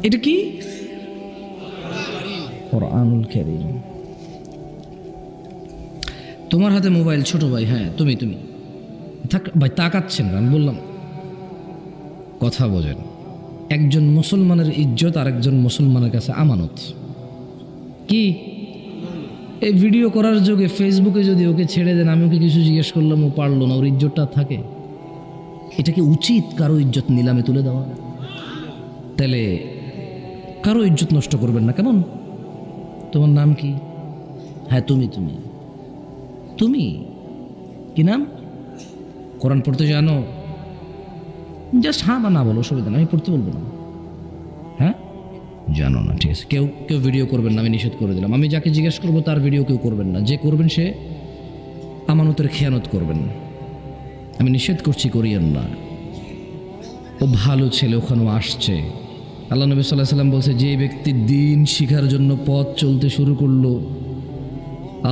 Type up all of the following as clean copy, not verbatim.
এটা কি? কোরআনুল কারীম। তোমার হাতে মোবাইল, ছোট ভাই। হ্যাঁ, তুমি থাক ভাই, তাকাচ্ছেন। আমি বললাম কথা বোঝেন। একজন মুসলমানের ইজ্জত আর একজন মুসলমানের কাছে আমানত। কি এই ভিডিও করার যোগে ফেসবুকে যদি ওকে ছেড়ে দেন, আমি ওকে কিছু জিজ্ঞেস করলাম, ও পারলো না, ওর ইজ্জতটা থাকে। এটা কি উচিত কারো ইজ্জত নিলামে তুলে দেওয়া? তাহলে কারো ইজ্জত নষ্ট করবেন না, কেমন? তোমার নাম কি? হ্যাঁ, তুমি কি নাম? কোরআন পড়তে জানো? জাস্ট হ্যাঁ বা না বলো, অসুবিধা না, আমি পড়তে বলবো না। হ্যাঁ, জানো না, ঠিক আছে। কেউ ভিডিও করবেন না, আমি নিষেধ করে দিলাম। আমি যাকে জিজ্ঞেস করবো তার ভিডিও কেউ করবেন না। যে করবেন সে আমানতের খেয়ানত করবেন। আমি নিষেধ করছি, করিয়েন না। ও ভালো ছেলে, ওখানেও আসছে। আল্লাহ নবী সাল্লাল্লাহু আলাইহি ওয়াসাল্লাম বলছে, যে ব্যক্তি দ্বীন শিখার জন্য পথ চলতে শুরু করলো,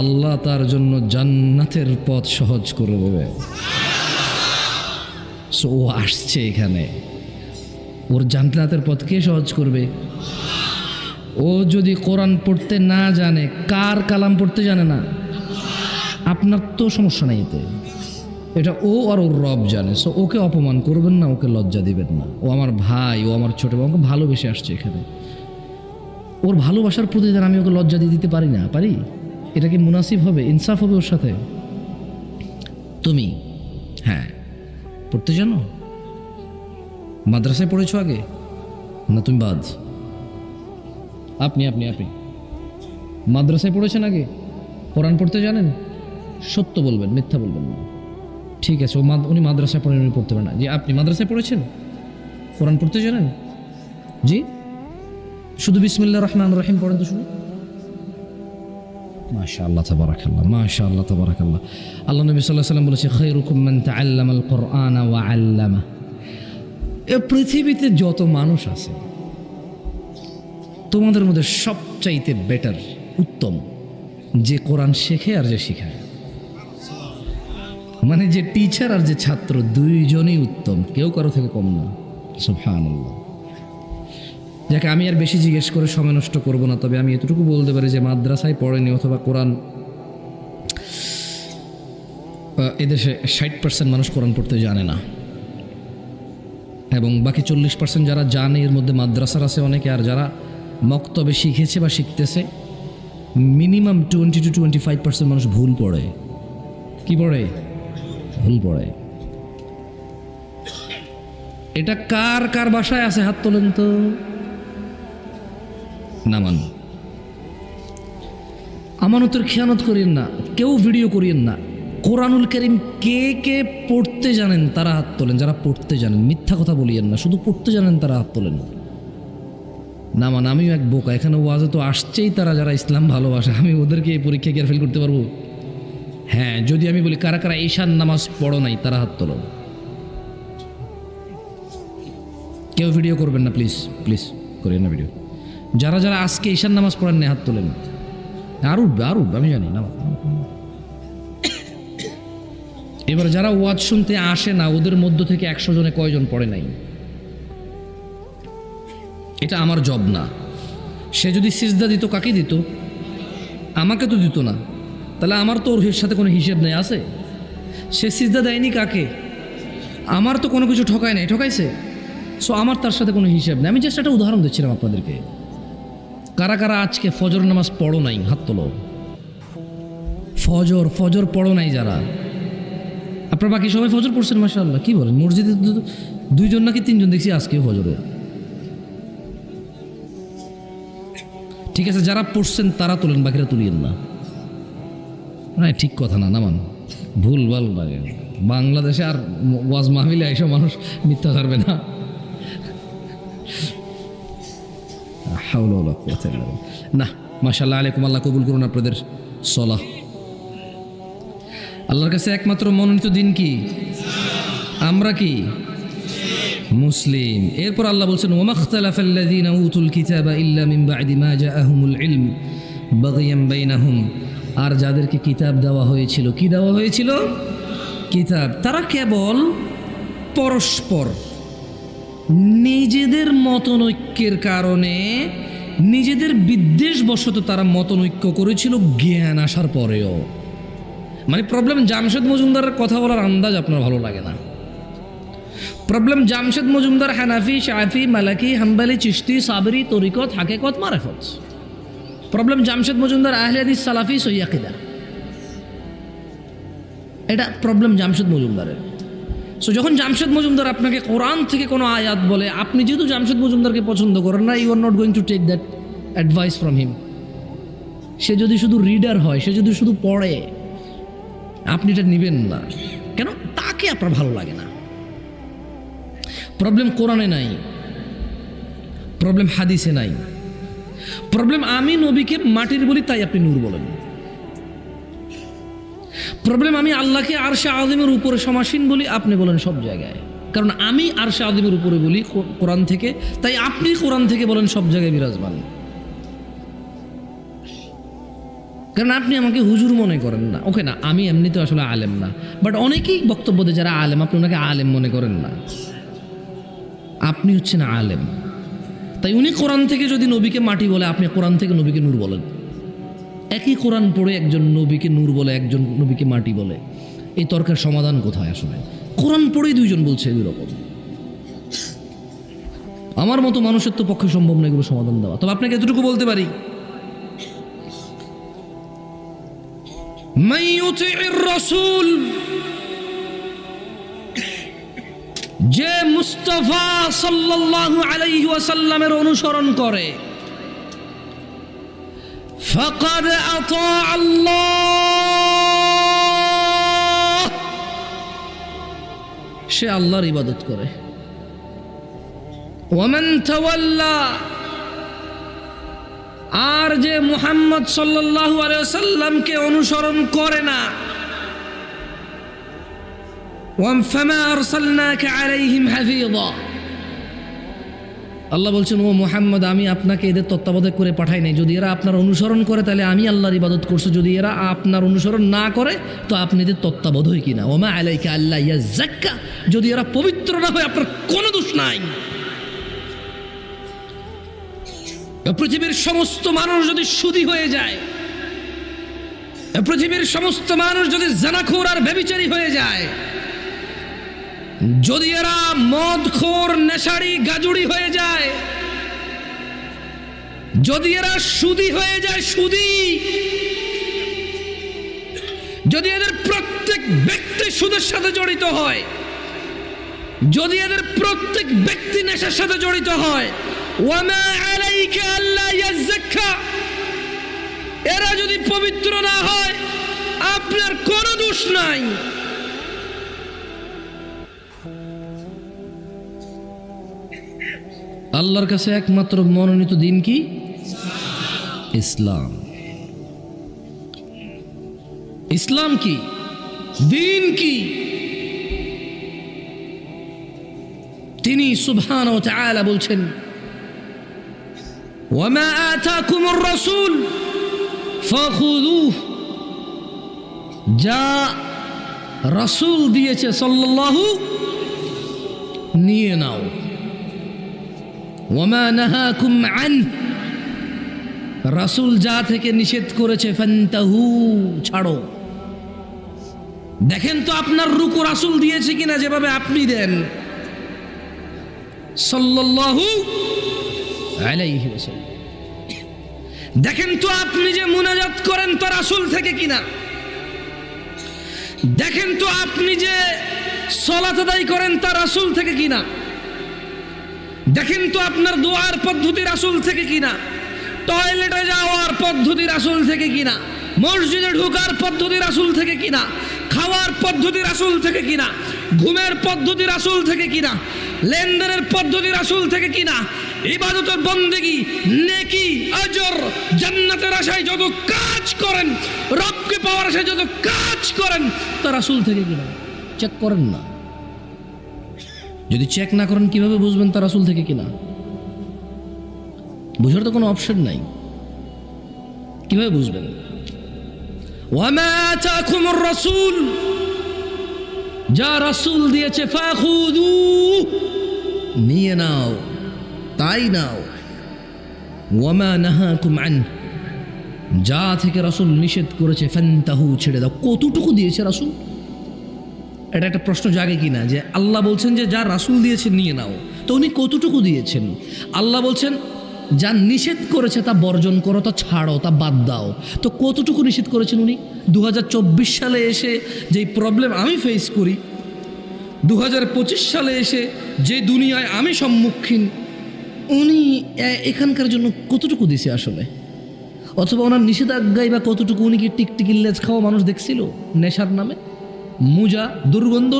আল্লাহ তার জন্য জান্নাতের পথ সহজ করে দেবে। সো ও আসছে এখানে, ওর জান্নাতের পথ কে সহজ করবে? ও যদি কোরআন পড়তে না জানে, কার কালাম পড়তে জানে না, আপনার তো সমস্যা নাই এতে। এটা ও আর ওর রব জানে। সো ওকে অপমান করবেন না, ওকে লজ্জা দিবেন না। ও আমার ভাই, ও আমার ছোট ভাই, ওকে ভালোবেসে আসছে এখানে। ওর ভালোবাসার প্রতিদান আমি ওকে লজ্জা দিয়ে দিতে পারি না? পারি? এটা কি মুনাসিব হবে? ইনসাফ হবে ওর সাথে? তুমি হ্যাঁ পড়তে জানো? মাদ্রাসায় পড়েছো আগে না তুমি বাদ? আপনি মাদ্রাসায় পড়েছেন আগে? কোরআন পড়তে জানেন? সত্য বলবেন, মিথ্যা বলবেন না। ঠিক আছে, উনি মাদ্রাসায় পড়েন, উনি পড়তে পারেন না। জি, আপনি মাদ্রাসায় পড়েছেন? কোরআন পড়তে জানেন? জি, শুধু বিসমিল্লাহির রহমানির রহিম পড়েন তো শুনি। মাশাআল্লাহ তাবারাকাল্লাহ, মাশাআল্লাহ তাবারাকাল্লাহ। আল্লাহ নবী সাল্লাল্লাহু আলাইহি ওয়াসাল্লাম বলেছে, খায়রুকুম মান তাআল্লামাল কুরআনা ওয়া আল্লামা। এই পৃথিবীতে যত মানুষ আছে, তোমাদের মধ্যে সবচাইতে বেটার, উত্তম, যে কোরআন শেখে আর যে শিখায়। মানে যে টিচার আর যে ছাত্র, দুইজনই উত্তম, কেউ কারো থেকে কম না। সুবহানাল্লাহ। যাকে আমি আর বেশি জিজ্ঞেস করে সময় নষ্ট করবো না, তবে আমি এতটুকু বলতে পারি যে মাদ্রাসায় পড়েনি অথবা কোরআন, এদেশে 60% মানুষ কোরআন পড়তে জানে না, এবং বাকি 40% যারা জানে, এর মধ্যে মাদ্রাসার আছে অনেকে, আর যারা মক্তবে শিখেছে বা শিখতেছে, মিনিমাম 20 to 25% মানুষ ভুল পড়ে। কি পড়ে? ভুল পড়ে। এটা কার কার বাসায় আছে? হাত তোলেন তো। নামান। আমানতের খেয়ানত করিয়েন না, কেউ ভিডিও করিয়েন না। কোরআনুল কারীম কে কে পড়তে জানেন তারা হাত তোলেন। যারা পড়তে জানেন, মিথ্যা কথা বলিয়েন না, শুধু পড়তে জানেন তারা হাত তোলেন। নামান। আমিও এক বোকা, এখানে ওয়াজে তো আসছেই তারা যারা ইসলাম ভালোবাসে। আমি ওদেরকে এই পরীক্ষায় কি আর ফেল করতে পারবো? হ্যাঁ, যদি আমি বলি কারা কারা ঈশান নামাজ পড়ো নাই, তারা হাত তোলো। কেউ ভিডিও করবেন না, প্লিজ প্লিজ করেন না ভিডিও। যারা যারা আজকে ঈশান নামাজ পড়েন না, হাত তোলেন। আর উঠবে, আমি জানি না। এবার যারা ওয়াজ শুনতে আসে না, ওদের মধ্য থেকে 100 জনে কয়জন পড়ে নাই? এটা আমার জব না। সে যদি সিজদা দিত, কাকে দিত? আমাকে তো দিত না। তাহলে আমার তো ওর সাথে কোনো হিসেব নেই, আছে? সে সিজদা দেয়নি কাকে? আমার তো কোনো কিছু ঠকায় নাই, ঠকাইছে? সো আমার তার সাথে কোনো হিসেব নেই। আমি জাস্ট একটা উদাহরণ দিচ্ছিলাম আপনাদেরকে। কারা কারা আজকে ফজর নামাজ পড়ো নাই, হাত তোলো। ফজর পড়ো নাই যারা, আপনার বাকি সবাই ফজর পড়ছেন মাশাআল্লাহ। কি বলেন? মসজিদে 2জন নাকি 3জন দেখছি আজকেও ফজরে। ঠিক আছে, যারা পড়ছেন তারা তোলেন, বাকিরা তুলিয়েন না। না, ঠিক কথা না। নামান। ভুল ভাল লাগে। বাংলাদেশে আর ওয়াজ মাহফিলে এইসব মানুষ মিথ্যা ধরবে না। না, মাশাআল্লাহ আলাইকুম। আল্লাহ কবুল করুন আপনাদের সলাহ। আল্লাহর কাছে একমাত্র মনোনীত দিন কি? আমরা কি? মুসলিম। এরপর আল্লাহ বলছেন, ওয়ামাখতালাফাল্লাযীনা উতুল কিতাবা ইল্লা মিন বা'দি মা জাআহুমুল ইলম বাগিয়াম বাইনাহুম। আর যাদেরকে কিতাব দেওয়া হয়েছিল, কি দেওয়া হয়েছিল? কিতাব। তারা কেবল পরস্পর নিজেদের মতনৈক্যের কারণে নিজেদের বিদ্বেষবশত তারা মতনৈক্য করেছিল জ্ঞান আসার পরেও। মানে প্রবলেম জামশেদ মজুমদারের কথা বলার আন্দাজ আপনার ভালো লাগে না। প্রবলেম জামশেদ মজুমদার হানাফি, শাফি, মালাকি, হাম্বলি, চিশতি, সাবরি, তরিকত, হাকিকত, মারিফত। প্রবলেম জামশেদ মজুমদার আহলে হাদিস, সালাফি, সহিহ আকীদা। এটা প্রবলেম জামশেদ মজুমদারের। সো যখন জামশেদ মজুমদার আপনাকে কোরআন থেকে কোনো আয়াত বলে, আপনি যেহেতু জামশেদ মজুমদারকে পছন্দ করেন না, you are not going to take that advice from him. সে যদি শুধু রিডার হয়, সে যদি শুধু পড়ে, আপনি এটা নেবেন না। কেন? তাকে আপনার ভালো লাগে না। প্রবলেম কোরআনে নাই, প্রবলেম হাদিসে নাই, প্রবলেম আমি নবীকে মাটির বলি তাই আপনি নূর বলেন। প্রবলেম আমি আল্লাহকে আরশে আযিমের উপরে সমাসীন বলি, আপনি বলেন সব জায়গায়। কারণ আমি আরশে আযিমের উপরে বলি কোরআন থেকে, তাই আপনি কোরআন থেকে বলেন সব জায়গায় বিরাজমান। কারণ আপনি আমাকে হুজুর মনে করেন না। ওকে না, আমি এমনিতে আসলে আলেম না, বাট অনেকেই বক্তব্য দেয় যারা আলেম, আপনি ওনাকে আলেম মনে করেন না। আপনি হচ্ছেন আলেম, তাই উনি কোরআন থেকে যদি নবীকে মাটি বলে, আপনি কোরআন থেকে নবীকে নূর বলেন। একই কোরআন পড়ে একজন নবীকে নূর বলে, একজন নবীকে মাটি বলে। এই তর্কের সমাধান কোথায়? আসলে কোরআন পড়েই দুইজন বলছে দুই রকম। আমার মতো মানুষের তো পক্ষে সম্ভব না এগুলো সমাধান দেওয়া। তবে আপনাকে এতটুকু বলতে পারি, মান ইউতিইর রাসূল, যে মুস্তাফা সাল্লাল্লাহু আলাইহি ওয়াসাল্লামের অনুসরণ করে, ফাকাদ আতা আল্লাহ, সে আল্লাহর ইবাদত করে। ওয়ামান তাওয়াল্লা, আর যে মুহাম্মদ সাল্লাল্লাহু আলাইহি ওয়াসাল্লামকে অনুসরণ করে না, ফামা আরসালনাকা আলাইহিম হাফিযা, আল্লাহ বলছেন ও মুহাম্মদ, আমি আপনাকে এদের তত্ত্বাবধায়ক করে পাঠাই নাই। যদি এরা আপনার অনুসরণ করে তাহলে আমি আল্লাহর ইবাদত করছি, যদি এরা আপনার অনুসরণ না করে তো আপনি এদের তত্ত্বাবধায়ক কিনা। ওমা আলাইকা আল্লা ইয়াযাক্কা, যদি এরা পবিত্র না হয় আপনার কোনো দোষ নাই। পৃথিবীর সমস্ত মানুষ যদি সুদী হয়ে যায়, পৃথিবীর সমস্ত মানুষ যদি জানাখোর আর ব্যভিচারী হয়ে যায়, যদি এরা মদখোর, নেশাড়ি, গাজুড়ি হয়ে যায়, যদি এরা সুদী হয়ে যায়, সুদী, যদি এদের প্রত্যেক ব্যক্তি সুদের সাথে জড়িত হয়, যদি এদের প্রত্যেক ব্যক্তি নেশার সাথে জড়িত হয়, ওয়ামা আলাইকা আল্লা ইয়াযাক্কা, এরা যদি পবিত্র না হয় আপনার কোনো দোষ নাই। আল্লাহর কাছে একমাত্র মনোনীত দিন কি? ইসলাম। ইসলাম কি? দিন কি? তিনি সুবহানাহু ওয়া তাআলা বলছেন, ওয়ামা আতাকুমুর রাসূল ফাখুযুহু, যা রাসূল দিয়েছে সাল্লাল্লাহু, নিয়ে নাও। ওয়ামা নাহাকুম আনহু, রাসূল যা থেকে নিষেধ করেছে ফান্তাহু, ছাড়ো। দেখেন তো আপনার রুকু রাসূল দিয়েছে কিনা যেভাবে আপনি দেন সাল্লাল্লাহু আলাইহি ওয়াসাল্লাম। দেখেন তো আপনি যে মুনাজাত করেন তা রাসূল থেকে কিনা। দেখেন তো আপনি যে সালাত আদায় করেন তা রাসূল থেকে কিনা। দেখেন তো আপনার দোয়ার পদ্ধতি রাসূল থেকে কিনা, টয়লেটে যাওয়ার পদ্ধতি রাসূল থেকে কিনা, মসজিদে ঢোকার পদ্ধতি রাসূল থেকে কিনা, খাওয়ার পদ্ধতি রাসূল থেকে কিনা, ঘুমের পদ্ধতি রাসূল থেকে কিনা, লেনদেনের পদ্ধতি রাসূল থেকে কিনা, ইবাদতের বন্দেগী, নেকি, আজর, জান্নাতের আশায় যত কাজ করেন, রবকে পাওয়ার আশায় যত কাজ করেন তা রাসূল থেকে কিনা। চেক করেন না। যদি চেক না করেন কিভাবে বুঝবেন তা রাসূল থেকে কিনা? বুঝার তো কোনো অপশন নাই। কিভাবে বুঝবেন? ওয়ামা আতাকুমুর রাসূল, যা রাসূল দিয়েছে ফাখুযু, নিয়ে নাও, তাই নাও। ওয়ামা নাহাকুম আন, যা থেকে রাসূল নিষেধ করেছে ফান্তাহু, ছেড়ে দাও। কতটুকু দিয়েছে রাসূল? এটা একটা প্রশ্ন জাগে কিনা, যে আল্লাহ বলছেন যে যা রাসূল দিয়েছেন নিয়ে নাও, তো উনি কতটুকু দিয়েছেন? আল্লাহ বলছেন যা নিষেধ করেছে তা বর্জন করো, তা ছাড়ো, তা বাদ দাও। তো কতটুকু নিষেধ করেছেন উনি? 2024 সালে এসে যেই প্রবলেম আমি ফেস করি, 2025 সালে এসে যে দুনিয়ায় আমি সম্মুখীন, উনি এখানকার জন্য কতটুকু দিছে আসলে? অথবা ওনার নিষেধাজ্ঞায় বা কতটুকু? উনি কি টিকটিকির লেজ খাওয়া মানুষ দেখছিল নেশার নামে? মুজা, দুর্গন্ধ,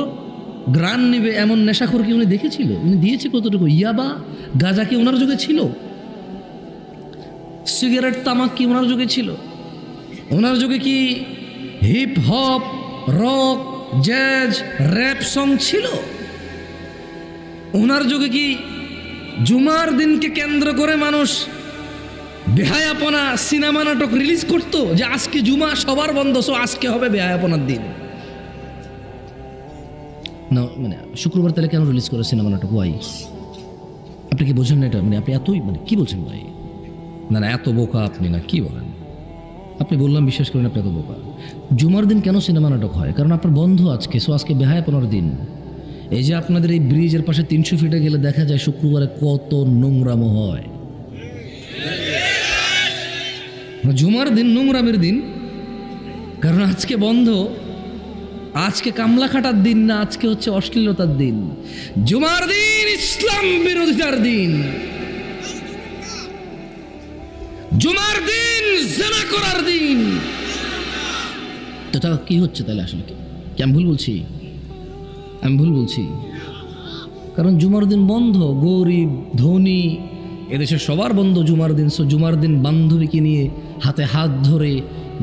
গ্রান নিবে এমন নেশাখোর কি উনি দেখেছিল? উনি দিয়েছে কতটুকু? ইয়াবা, গাঁজা কি ওনার যুগে ছিল? সিগারেট, তামাক কি ওনার যুগে ছিল? ওনার যুগে কি hip hop, rock, jazz, rap song ছিল? ওনার যুগে কি জুমার দিনকে কেন্দ্র করে মানুষ বেহায়াপনা সিনেমা নাটক রিলিজ করতো, যে আজকে জুমা সবার বন্ধ, সো আজকে হবে বেহায়াপনার দিন? না, মানে শুক্রবার তাহলে কেন রিলিজ করে সিনেমা নাটক? ওয়াই? আপনি কি বোঝেন না এটা? মানে আপনি এতই, মানে কি বলছেন ভাই? না না, এত বোকা আপনি, না কি বলেন আপনি? বললাম বিশ্বাস করেন আপনি এত বোকা। জুমার দিন কেন সিনেমা নাটক হয়? কারণ আপনার বন্ধ আজকে, সো আজকে বেহায়াপনার দিন। এই যে আপনাদের এই ব্রিজের পাশে 300 ফিটে গেলে দেখা যায় শুক্রবারে কত নোংরামো হয়। জুমার দিন নোংরামের দিন, কারণ আজকে বন্ধ। আজকে কামলা খাটার দিন না, আজকে হচ্ছে অশ্লীলতার দিন। জুমার দিন ইসলাম বিরোধিতার দিন, জুমার দিন জিনা করার দিন। তো তা কি হচ্ছে তাহলে আসলে? কি আমি ভুল বলছি? আমি ভুল বলছি? কারণ জুমার দিন বন্ধ, গরিব ধনী এদেশে সবার বন্ধ জুমার দিন। সো জুমার দিন বান্ধবীকে নিয়ে হাতে হাত ধরে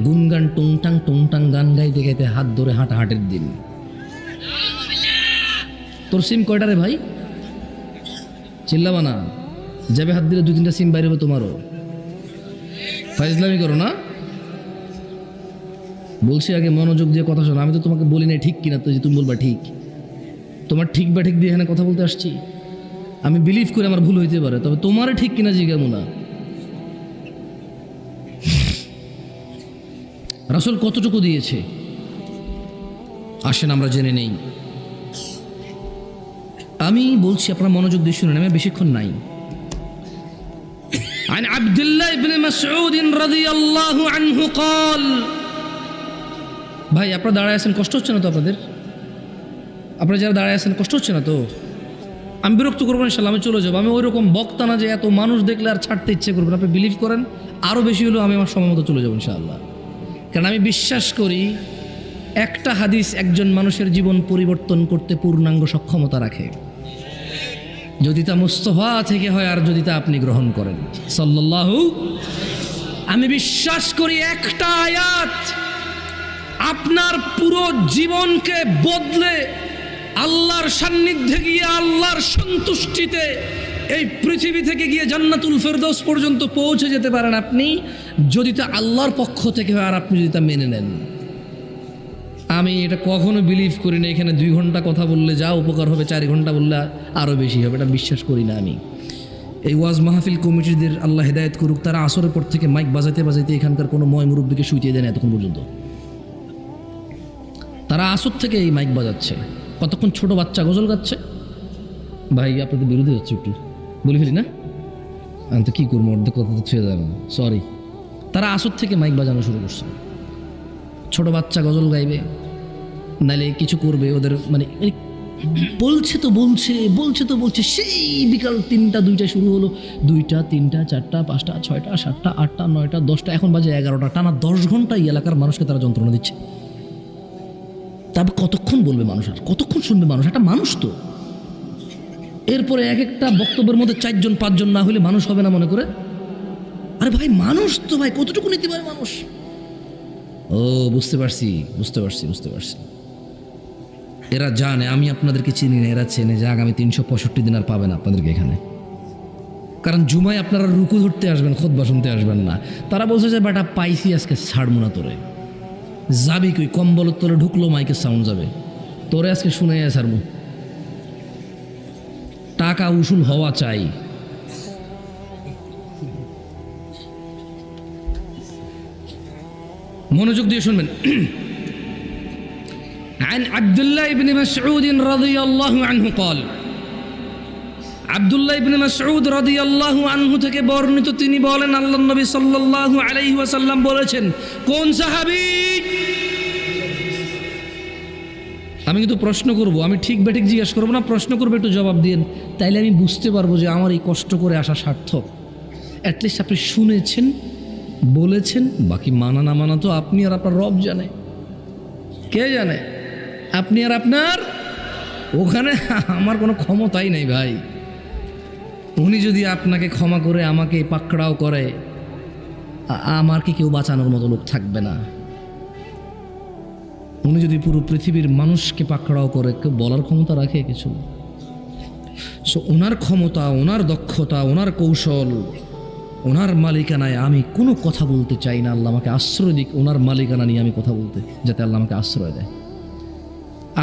গুনগান টুংটাং টুংটাং গান গাইতে গাইতে হাত ধরে হাঁটাহাঁটির দিন। তোর সিম কয়টা রে ভাই? চিল্লাবা না, যাবে হাত দিলে 2-3টা সিম বাইরে হবে তোমারও। ফাইজলামি করো না, বলছি আগে মনোযোগ দিয়ে কথা শোনো। আমি তো তোমাকে বলি না ঠিক কিনা, তো যে তুমি বলবা ঠিক। তোমার ঠিক বা ঠিক দিয়ে এখানে কথা বলতে আসছি। আমি বিলিভ করি আমার ভুল হইতে পারে, তবে তোমারে ঠিক কিনা জিজ্ঞাসা না। রাসূল কতটুকু দিয়েছে আসেন আমরা জেনে নেই। আমি বলছি আপনারা মনোযোগ দিয়ে শুনুন, আমি বেশিক্ষণ নাই। عن عبد الله بن مسعود رضي الله عنه قال, ভাই আপনারা দাঁড়ায় আছেন, কষ্ট হচ্ছে না তো আপনাদের? আপনারা যারা দাঁড়ায় আছেন কষ্ট হচ্ছে না তো? আমি বিরক্ত করবো না ইনশাল্লাহ, আমি চলে যাবো। আমি ওই রকম বক্তা না যে এত মানুষ দেখলে আর ছাড়তে ইচ্ছে করবেন। আপনি বিলিভ করেন আরও বেশি হলেও আমি আমার সময় মতো চলে যাবো ইনশাআল্লাহ। কারণ আমি বিশ্বাস করি একটা হাদিস একজন মানুষের জীবন পরিবর্তন করতে পূর্ণাঙ্গ সক্ষমতা রাখে, যদি তা মুস্তাফা থেকে হয় আর যদি তা আপনি গ্রহণ করেন সাল্লাল্লাহু। আমি বিশ্বাস করি একটা আয়াত আপনার পুরো জীবনকে বদলে আল্লাহর সান্নিধ্যে গিয়ে আল্লাহর সন্তুষ্টিতে এই পৃথিবী থেকে গিয়ে জান্নাতুল ফেরদৌস পর্যন্ত পৌঁছে যেতে পারেন আপনি, যদি তা আল্লাহর পক্ষ থেকে হয় আর আপনি যদি তা মেনে নেন। আমি এটা কখনো বিলিভ করি না এখানে 2 ঘন্টা কথা বললে যা উপকার হবে 4 ঘন্টা বললে আরও বেশি হবে, এটা বিশ্বাস করি না আমি। এই ওয়াজ মাহফিল কমিটিদের আল্লাহ হেদায়েত করুক, তারা আসরের পর থেকে মাইক বাজাইতে বাজাইতে এখানকার কোনো ময় মুরব্বীকে শুইতে দেয় না এতক্ষণ পর্যন্ত। তারা আসর থেকে এই মাইক বাজাচ্ছে, কতক্ষণ ছোট বাচ্চা গজল গাচ্ছে। ভাই আপনাদের বিরোধী হচ্ছে, একটু বলে ফেলি না, আমি তো কী করবো, অর্ধেক কথা তো ছুঁয়ে যাবে না, সরি। তারা আসর থেকে মাইক বাজানো শুরু করছে, ছোট বাচ্চা গজল গাইবে নাইলে কিছু করবে, ওদের মানে বলছে তো বলছে বলছে তো বলছে, সেই বিকাল 3টা 2টা শুরু হলো, 2টা 3টা 4টা 5টা 6টা 7টা 8টা 9টা 10টা, এখন বাজে 11টা, টানা 10 ঘন্টা এই এলাকার মানুষকে তারা যন্ত্রণা দিচ্ছে। তারপর কতক্ষণ বলবে মানুষ, আর কতক্ষণ শুনবে মানুষ? একটা মানুষ তো। এরপরে এক একটা বক্তব্যের মধ্যে 4জন 5জন না হলে মানুষ হবে না মনে করে। আরে ভাই মানুষ তো ভাই, কতটুকু নিতে পারে মানুষ? ও বুঝতে পারছি বুঝতে পারছি বুঝতে পারছি। এরা জানে আমি আপনাদেরকে চিনি না, এরা চেনে যে আগামী 365 দিন আর পাবেন আপনাদেরকে এখানে। কারণ জুমায় আপনারা রুকু ধরতে আসবেন, খুতবা শুনতে আসবেন না। তারা বলছে যে বেটা পাইছি আজকে ছাড়বো না তোরে, যাবি কই? কম্বলের তলে ঢুকলো মাইকের সাউন্ড যাবে, তোরে আজকে শুনে ছাড়বো। টাকা উসুল হওয়া চাই। মনোযোগ দিয়ে শুনবেন। عن عبد الله بن مسعود رضي الله عنه قال আব্দুল্লাহ ইবনে মাসউদ রাদিয়াল্লাহু আনহু থেকে বর্ণিত, তিনি বলেন আল্লাহর নবী সাল্লাল্লাহু আলাইহি ওয়াসাল্লাম বলেছেন। কোন সাহাবী? আমি কিন্তু প্রশ্ন করব, আমি ঠিক বেঠিক জিজ্ঞাসা করব না, প্রশ্ন করব, একটু জবাব দিন, তাইলে আমি বুঝতে পারবো যে আমার এই কষ্ট করে আসা সার্থক। অ্যাটলিস্ট আপনি শুনেছেন, বলেছেন, বাকি মানা না মানা তো আপনি আর আপনার রব জানে। কে জানে? আপনি আর আপনার। ওখানে আমার কোনো ক্ষমতাই নেই ভাই। উনি যদি আপনাকে ক্ষমা করে আমাকে পাকড়াও করে, আমার কি কেউ বাঁচানোর মতো লোক থাকবে না? উনি যদি পুরো পৃথিবীর মানুষকে পাকড়াও করে, কেউ বলার ক্ষমতা রাখে কিছু? সো ওনার ক্ষমতা, ওনার দক্ষতা, ওনার কৌশল, ওনার মালিকানায় আমি কোনো কথা বলতে চাই না। আল্লাহ আমাকে আশ্রয় দিক ওনার মালিকানা নিয়ে আমি কথা বলতে, যাতে আল্লাহ আমাকে আশ্রয় দেয়।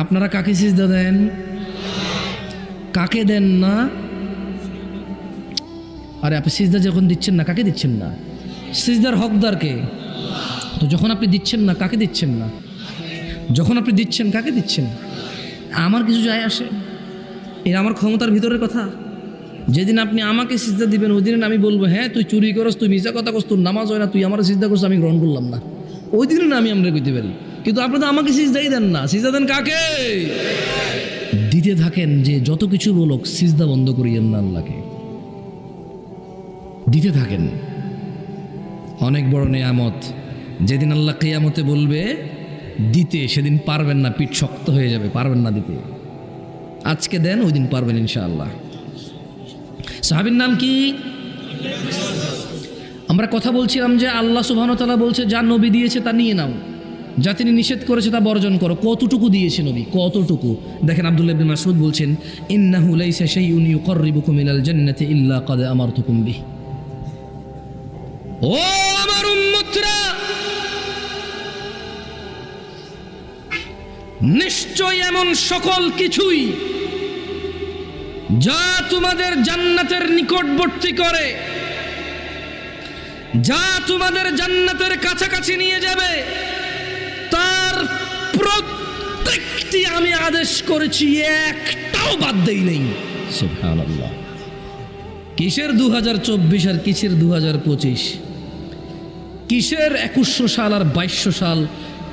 আপনারা কাকে সিজদা দেন? কাকে দেন না? আরে আপনি সিজদা যখন দিচ্ছেন না, কাকে দিচ্ছেন না? সিজদার হকদারকে। তো যখন আপনি দিচ্ছেন না, কাকে দিচ্ছেন না? যখন আপনি দিচ্ছেন, কাকে দিচ্ছেন? আমার কিছু যায় আসে? এটা আমার ক্ষমতার ভিতরের কথা। যেদিন আপনি আমাকে সিজদা দিবেন, ওই দিন আমি বলবো, হ্যাঁ তুই চুরি করস, তুই মিছা কথা করস, তোর নামাজ হয় না, তুই আমার সিজদা করছ, আমি গ্রহণ করলাম না। ওই দিন না আমি আমরা কইতে পারি। কিন্তু আপনি তো আমাকে সিজদাই দেন না। সিজদা দেন কাকে? দিতে থাকেন, যে যত কিছু বলুক সিজদা বন্ধ করিয়েন না আল্লাহকে। দিতে থাকেন। অনেক বড় নেয়ামত। যেদিন আল্লাহ কিয়ামতে বলবে দিতে, সেদিন পারবেন না, পিঠ শক্ত হয়ে যাবে, পারবেন না দিতে। আজকে দেন, ওই দিন পারবেন ইনশাআল্লাহ। সাহাবীর নাম কি? আমরা কথা বলছিলাম যে আল্লাহ সুবহানাহু ওয়া তাআলা বলছে যা নবী দিয়েছে তা নিয়ে নাও, যা তিনি নিষেধ করেছে তা বর্জন করো। কতটুকু দিয়েছে নবী? কতটুকু? দেখেন আব্দুল্লাহ ইবনে মাসউদ বলছেন, ইন্নাহু লাইসা শাইউন ইউকাররিবুকুম ইলাল জান্নাতি ইল্লা ক্বাদ আমারতুকুম বিহি। ও আমার উম্মতরা, নিশ্চয় এমন সকল কিছুই যা তোমাদের জান্নাতের নিকটবর্তী করে, যা তোমাদের জান্নাতের কাছাকাছি নিয়ে যাবে, তার প্রত্যেকটি আমি আদেশ করেছি, একটাও বাদ দেই নাই। সুবহানাল্লাহ। কিসের 2024 আর কিসের 2025? কিসের 2100 সাল আর 2200 সাল?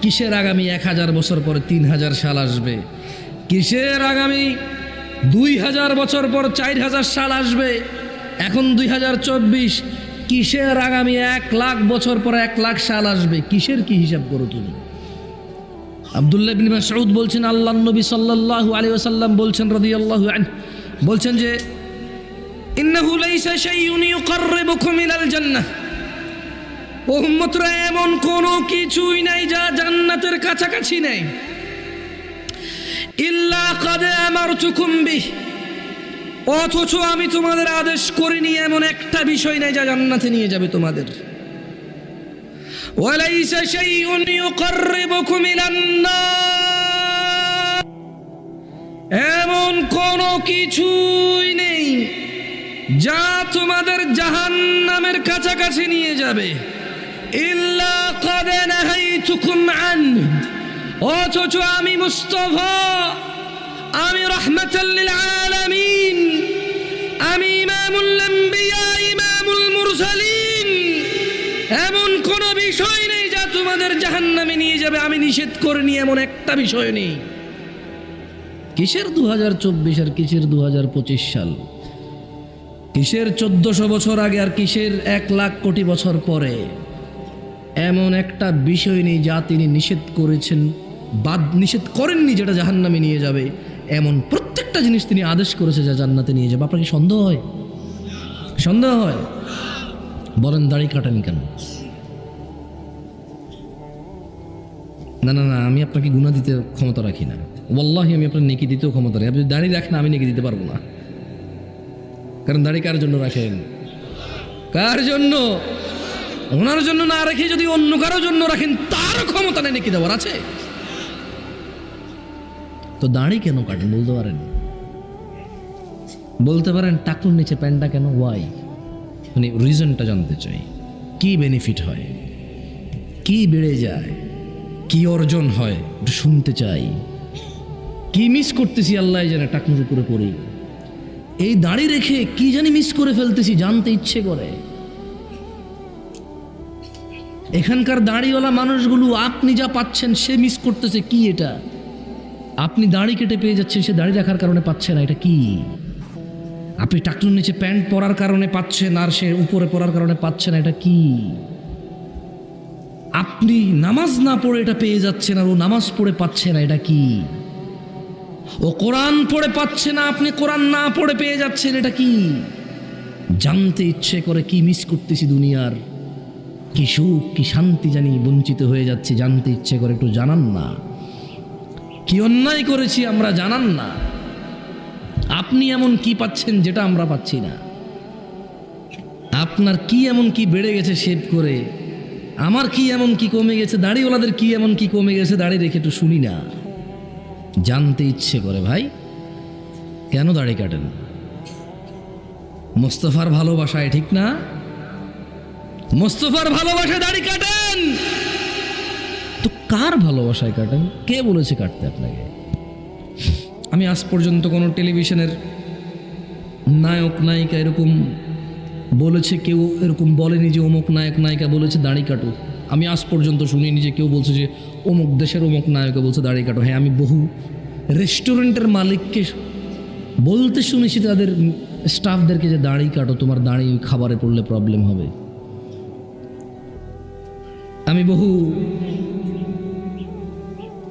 কিসের আগামী 1000 বছর পরে 3000 সাল আসবে? কিসের আগামী 2000 বছর পর 4000 সাল আসবে? এখন 2024। কিসের আগামী 1,00,000 বছর পর 1,00,000 সাল আসবে? কিসের কি হিসাব করো তুমি? আব্দুল্লাহ ইবনে মাসউদ বলছেন, আল্লাহর নবী সাল্লাল্লাহু আলাইহি ওয়াসাল্লাম বলছেন রাদিয়াল্লাহু আনহু, বলছেন যে ইন্নাহু লাইসা শাইউন ইউকাররিবুকুম ইলাল জান্নাহ। ও উম্মতরা, এমন কোনো কিছুই নাই যা জান্নাতের কাছাকাছি নেই, ইল্লা ক্বাদ আমারতুকুম বিহি, অথচ আমি তোমাদের আদেশ করিনি এমন একটা বিষয় নাই যা জান্নাতে নিয়ে যাবে তোমাদের। ওয়ালাইসা শাইউন ইউকাররিবুকুম ইলান নার, এমন কোনো কিছুই নেই যা তোমাদের জাহান্নামের কাছাকাছি নিয়ে যাবে, ইল্লা ক্বাদ নাহাইতুকুম আনহু, অথচ আমি মুস্তাফা, আমি রাহমাতাল লিল আলামিন, আমি ইমামুল আম্বিয়া, ইমামুল মুরসালিন, এমন কোনো বিষয় নেই যা তোমাদের জাহান্নামে নিয়ে যাবে, আমি নিষেধ করিনি এমন একটা বিষয় নেই। কিসের 2024 আর কিসের 2025 সাল? কিসের 1400 বছর আগে আর কিসের 1,00,000 কোটি বছর পরে? এমন একটা বিষয় নেই যা তিনি নিষেধ করেছেন, নিষেধ করেননি যেটা জাহান্নামে নিয়ে যাবে। এমন প্রত্যেকটা জিনিস তিনি আদেশ করেছে যা জান্নাতে নিয়ে যাবে। আপনার কি সন্দেহ হয়? সন্দেহ হয়? বলেন দাড়ি কাটেন কেন? না না না, আমি আপনাকে গুনাহ দিতে ক্ষমতা রাখি না। ওয়াল্লাহি আমি আপনার নেকি দিতেও ক্ষমতা রাখি। আপনি দাড়ি রাখেন, আমি নেকি দিতে পারবো না। কারণ দাড়ি কার জন্য রাখেন? কার জন্য? ওনার জন্য না রেখে যদি অন্য কারোর জন্য রাখেন, তার ক্ষমতা নেই নেকি দেওয়ার আছে? তো দাড়ি কেন কাটেন বলতে পারেন? বলতে পারেন টাকুর নিচে প্যান্টটা কেন, ওয়াই, মানে রিজনটা জানতে চাই। কি বেনিফিট হয়, কি বেড়ে যায়, কি অর্জন হয়, একটু শুনতে চাই। কি মিস করতেছি আল্লাহ জানে টাকুর উপরে পড়ি, এই দাড়ি রেখে কি জানি মিস করে ফেলতেছি, জানতে ইচ্ছে করে। এখানকার দাড়িওয়ালা মানুষগুলো আপনি যা পাচ্ছেন সে মিস করতেছে কি, এটা আপনি দাড়ি কেটে পেয়ে যাচ্ছেন, সে দাড়ি রাখার কারণে পাচ্ছে না, এটা কি? আপনি টাকটুর নিচে প্যান্ট পরার কারণে পাচ্ছেন আর সে উপরে পরার কারণে পাচ্ছে না, এটা কি? আপনি নামাজ না পড়ে এটা পেয়ে যাচ্ছেন আর ও নামাজ পড়ে পাচ্ছে না, এটা কি? ও কোরআন পড়ে পাচ্ছে না, আপনি কোরআন না পড়ে পেয়ে যাচ্ছেন, এটা কি? জানতে ইচ্ছে করে কি মিস করতেছি দুনিয়ার, কি সুখ কি শান্তি জানি বঞ্চিত হয়ে যাচ্ছে, জানতে ইচ্ছে করে, একটু জানান না। কি অন্যায় করেছি আমরা, জানান না। আপনি এমন কি পাচ্ছেন যেটা আমরা পাচ্ছি না? আপনার কি এমন কি বেড়ে গেছে শেভ করে, আমার কি এমন কি কমে গেছে, দাড়িওয়ালাদের কি এমন কি কমে গেছে দাড়ি রেখে, একটু শুনি না। জানতে ইচ্ছে করে ভাই, কেন দাড়ি কাটেন? মোস্তফার ভালোবাসায়, ঠিক না? মোস্তফার ভালোবাসায় দাড়ি কাটেন তো কার ভালোবাসায় কাটেন? কে বলেছে কাটতে আপনাকে? আমি আজ পর্যন্ত কোনো টেলিভিশনের নায়ক নায়িকা এরকম বলেছে, কেউ এরকম বলেনি যে অমুক নায়ক নায়িকা বলেছে দাড়ি কাটো। আমি আজ পর্যন্ত শুনিনি যে কেউ বলছে যে অমুক দেশের অমুক নায়িকা বলছে দাড়ি কাটো। হ্যাঁ, আমি বহু রেস্টুরেন্টের মালিককে বলতে শুনেছি তাদের স্টাফদেরকে যে দাড়ি কাটো, তোমার দাড়ি খাবারে পড়লে প্রবলেম হবে। আমি বহু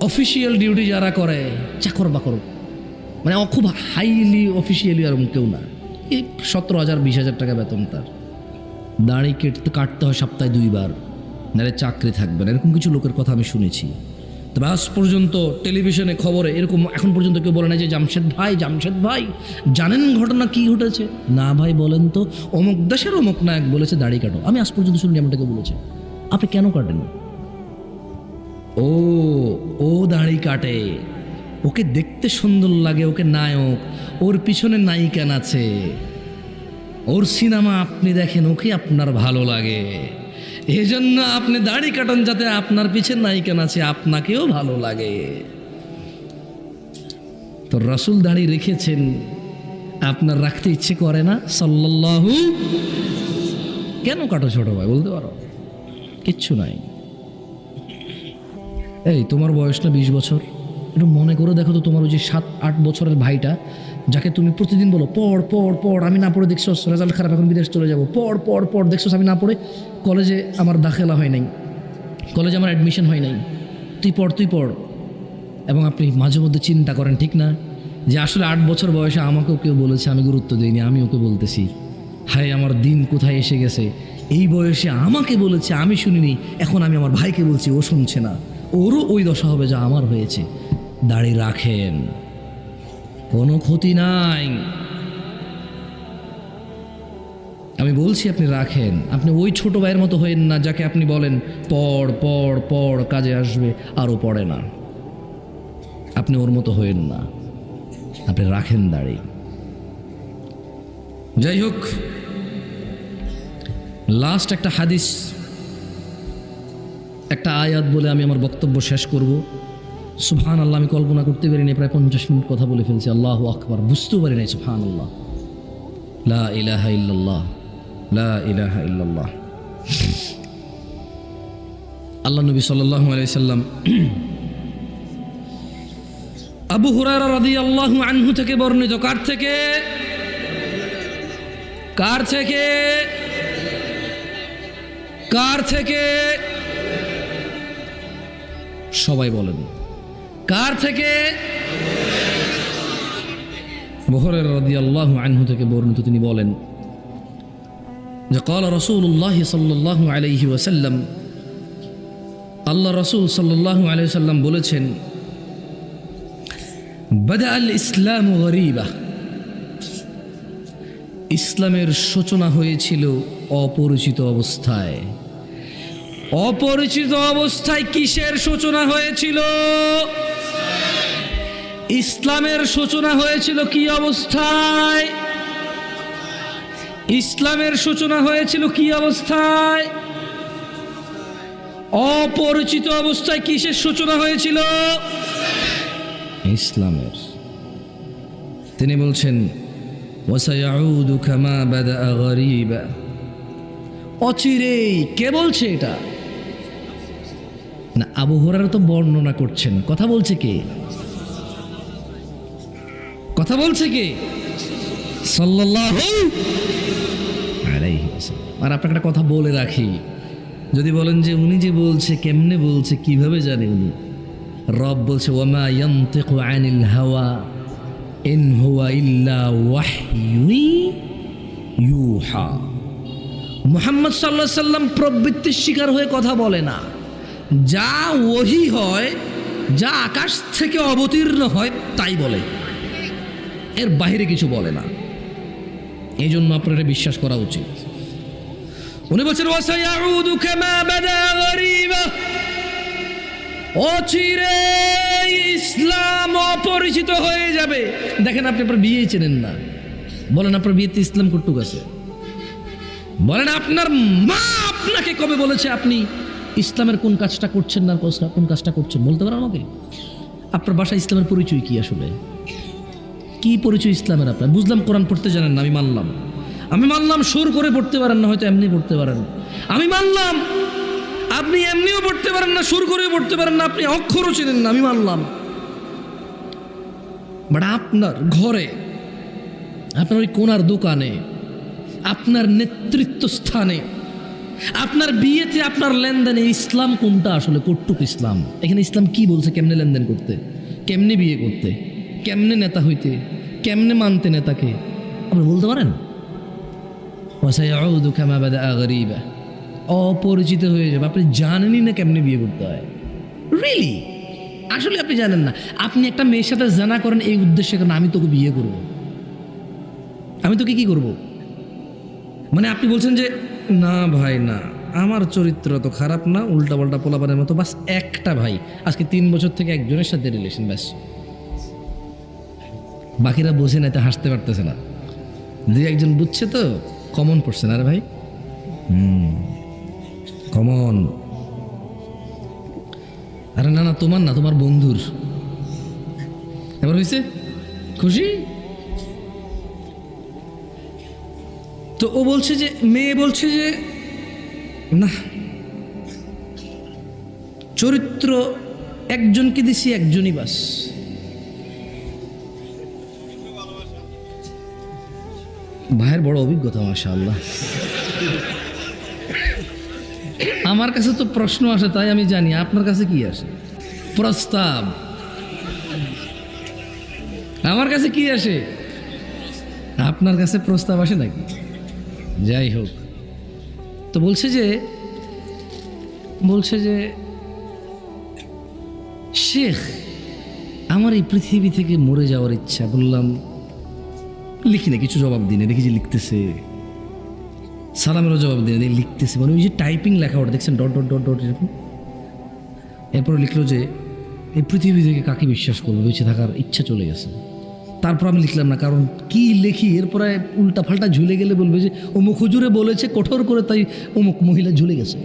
অফিসিয়াল ডিউটি যারা করে, চাকর বাকর, মানে খুব হাইলি অফিসিয়ালি আর কেউ না, এই 17,000 20,000 টাকা বেতন, তার দাড়ি কাটতে হয় সপ্তাহে 2 বার, নাহলে চাকরি থাকবে না, এরকম কিছু লোকের কথা আমি শুনেছি। তবে আজ পর্যন্ত টেলিভিশনে খবরে এরকম এখন পর্যন্ত কেউ বলে না যে জামশেদ ভাই জানেন ঘটনা কি ঘটেছে? না ভাই, বলেন তো। অমুক দেশের অমুক নায়ক বলেছে দাড়ি কাটো। আমি আজ পর্যন্ত শুনি এমনটাকে বলেছে। আপনি কেন কাটেন? ও দাড়ি কাটে, ওকে দেখতে সুন্দর লাগে, ওকে নায়ক, ওর পিছনে নায়িকা নাচে, ওর সিনেমা আপনি দেখেন, ওকে আপনার ভালো লাগে, এই জন্য আপনি দাড়ি কাটান যাতে আপনার পিছনে নায়িকা নাচে, আপনাকেও ভালো লাগে। তো রাসূল দাড়ি রেখেছেন, আপনার রাখতে ইচ্ছে করে না? সাল্লাল্লাহু। কেন কাটো ছোট ভাই, বলতে পারো? কিচ্ছু নাই। এই তোমার বয়স না 20 বছর, একটু মনে করে দেখো তো, তোমার ওই যে 7-8 বছরের ভাইটা যাকে তুমি প্রতিদিন বলো পড়, আমি না পড়ে দেখছো রেজাল্ট খারাপ, এখন বিদেশ চলে যাবো, পড় দেখছো আমি না পড়ে কলেজে আমার দাখিলা হয় নাই, কলেজে আমার অ্যাডমিশন হয় নাই, তুই পড়। এবং আপনি মাঝে মধ্যে চিন্তা করেন, ঠিক না, যে আসলে 8 বছর বয়সে আমাকেও কেউ বলেছে, আমি গুরুত্ব দিইনি, আমি ওকে বলতেছি, হায় আমার দিন কোথায় এসে গেছে, এই বয়সে আমাকে বলেছে আমি শুনিনি, এখন আমি আমার ভাইকে বলছি, ও শুনছে না, ওরও ওই দশা হবে যা আমার হয়েছে। দাড়ি রাখেন, কোনো ক্ষতি নাই। আমি বলছি আপনি রাখেন। আপনি ওই ছোট ভাইয়ের মতো হয়েন না যাকে আপনি বলেন পড় কাজে আসবে, আরও পড়ে না। আপনি ওর মতো হয়েন না, আপনি রাখেন দাড়ি। যাই হোক, লাস্ট একটা হাদিস, একটা আয়াত বলে আমি আমার বক্তব্য শেষ করব। সুবহানাল্লাহ, আমি কল্পনা করতে পারিনি, প্রায় 50 মিনিট কথা বলে ফেলছি। আল্লাহু আকবার, বুঝতেও পারি নাই। সুবহানাল্লাহ, লা ইলাহা ইল্লাল্লাহ, লা ইলাহা ইল্লাল্লাহ। আল্লাহ নবী সাল্লাল্লাহু আলাইহি সাল্লাম আবু হুরায়রা রাদিয়াল্লাহু আনহু থেকে বর্ণিত। কার থেকে? সবাই বলেন, কার থেকে? আবু হুরায়রা রাদিয়াল্লাহু আনহু থেকে বর্ণিত। তিনি বলেন যে ক্বালা রাসূলুল্লাহ সাল্লাল্লাহু আলাইহি ওয়াসাল্লাম, আল্লাহ রাসূল সাল্লাল্লাহু আলাইহি ওয়াসাল্লাম বলেছেন, বাদা আল ইসলাম গরীবা, ইসলামের সূচনা হয়েছিল অপরিচিত অবস্থায়। অপরিচিত অবস্থায় কিসের সূচনা হয়েছিল? ইসলামের সূচনা হয়েছিল কি অবস্থায়? ইসলামের সূচনা হয়েছিল কি অবস্থায়? অপরিচিত অবস্থায়। কিসের সূচনা হয়েছিল? ইসলামের। তিনি বলছেন ওয়াসায়াউদু কামা বাদা গরীবা, অচিরেই। কে বলছে এটা? না, আবু হুরায়রা তো বর্ণনা করছেন। কথা বলছে কে? কথা বলছে কে? সাল্লাল্লাহু আলাইহি ওয়াসাল্লাম। আর আপনাকে একটা কথা বলে রাখি, যদি বলেন যে উনি যে বলছে কেমনে বলছে, কিভাবে জানে উনি? রব বলছে ওয়ামা ইয়ানতিকু আনিল হাওয়া ইন হুয়া ইল্লা ওয়াহয়ুন ইউহা। মুহাম্মদ সাল্লাল্লাহু আলাইহি সাল্লাম প্রবৃত্তির শিকার হয়ে কথা বলে না। যা ওহী হয়, যা আকাশ থেকে অবতীর্ণ হয় তাই বলে, এর বাইরে কিছু বলে না। এই জন্য আপনার এটা বিশ্বাস করা উচিত। উনি বলছেন ওয়াসায়াউদু কামা বাদা গরীবা, অচিরে ইসলাম অপরিচিত হয়ে যাবে। দেখেন, আপনি আপনার বিয়ে চেনেন না, বলেন আপনার বিয়েতে ইসলাম কতটুকু আছে? বলেন আপনার মা আপনাকে কবে বলেছে আপনি ইসলামের কোন কাজটা করছেন না কোন কাজটা করছেন? বলতে পারেন আমাকে? আপনার বাসায় ইসলামের পরিচয় কি? আসলে কি পরিচয় ইসলামের আপনার? বুঝলাম কোরআন পড়তে জানেন না, আমি মানলাম সুর করে পড়তে পারেন না, হয়তো এমনি পড়তে পারেন। আমি মানলাম আপনি এমনিও পড়তে পারেন না, সুর করেও পড়তে পারেন না, আপনি অক্ষরও চেনেন না, আমি মানলাম। বাট আপনার ঘরে, আপনার ওই কোনার দোকানে, আপনার নেতৃত্ব স্থানে, আপনার বিয়েতে, আপনার লেনদেনে ইসলাম কোনটা আসলে? কটুক ইসলাম? এখানে ইসলাম কি বলছে? কেমনে লেনদেন করতে, কেমনে বিয়ে করতে, কেমনে নেতা হইতে, কেমনে মানতে নেতাকে? আপনি বলতে পারেন? ওয়াসায়াউদু কামা বাদা গরীবা, অপরিচিত হয়ে যাবে। আপনি জানেনই না কেমনে বিয়ে করতে হয়। রিয়েলি? আসলে আপনি জানেন না। আপনি একটা মেয়ের সাথে জানা করেন এই উদ্দেশ্যে, কারণ আমি তোকে বিয়ে করব, আমি তোকে কি করব। মানে আপনি বলছেন যে না ভাই না, আমার চরিত্র তো খারাপ না, উল্টাপাল্টা পোলাপানের মতো, বাস একটা ভাই আজকে 3 বছর থেকে একজনের সাথে রিলেশন, ব্যাস। বাকিরা বসে না, এতে হাসতে পারতেছে না। 2-1 জন বুঝছে তো, কমন পড়ছে না রে ভাই? কমন। আরে না না, তোমার না, তোমার বন্ধুর। এবার হয়েছে খুশি? তো ও বলছে যে, মেয়ে বলছে যে না, চরিত্র একজনকে দিছি, একজনই বাস। ভাইয়ের বড় অভিজ্ঞতা, মাশাআল্লাহ। আমার কাছে তো প্রশ্ন আসে, তাই আমি জানি। আপনার কাছে কি আসে? প্রস্তাব। আমার কাছে কি আসে? আপনার কাছে প্রস্তাব আসে নাকি? যাই হোক, তো বলছে যে শেখ, আমার এই পৃথিবী থেকে মরে যাওয়ার ইচ্ছা। বললাম লিখি না, কিছু জবাব দিনে দেখি যে লিখতেছে, সালামেরও জবাব দিয়ে লিখতেছে, মানে ওই যে টাইপিং লেখা ওটা দেখছেন, ডট ডট ডট ডট এরকম। এরপরে লিখলো যে এই পৃথিবী থেকে কাকে বিশ্বাস করবো, বেঁচে থাকার ইচ্ছা চলে গেছে। তারপর আমি লিখলাম না, কারণ কি লিখি, এরপরে উল্টা ফাল্টা ঝুলে গেলে বলবে যে অমুক হুজুরে বলেছে কঠোর করে, তাই অমুক মহিলা ঝুলে গেছে।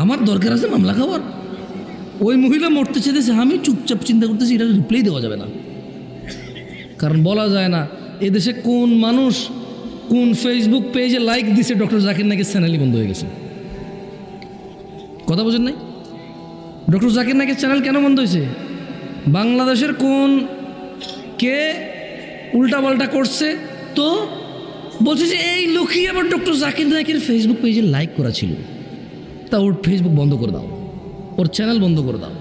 আমার দরকার আছে মামলা খাবার। ওই মহিলা মরতে চেয়েছে, আমি চুপচাপ চিন্তা করতেছি, এটা রিপ্লাই দেওয়া যাবে না, কারণ বলা যায় না এদেশে কোন মানুষ কোন ফেসবুক পেজে লাইক দিছে ডক্টর জাকির নাইকের চ্যানেলই বন্ধ হয়ে গেছে। কথা বোঝেন নাই? ডক্টর জাকির নাইকের চ্যানেল কেন বন্ধ হয়েছে? বাংলাদেশের কোন কে উল্টাপাল্টা করছে, তো বলছে যে এই লোকই আবার ডক্টর জাকির নাইকের ফেসবুক পেজে লাইক করা ছিল, তা ওর ফেসবুক বন্ধ করে দাও, ওর চ্যানেল বন্ধ করে দাও।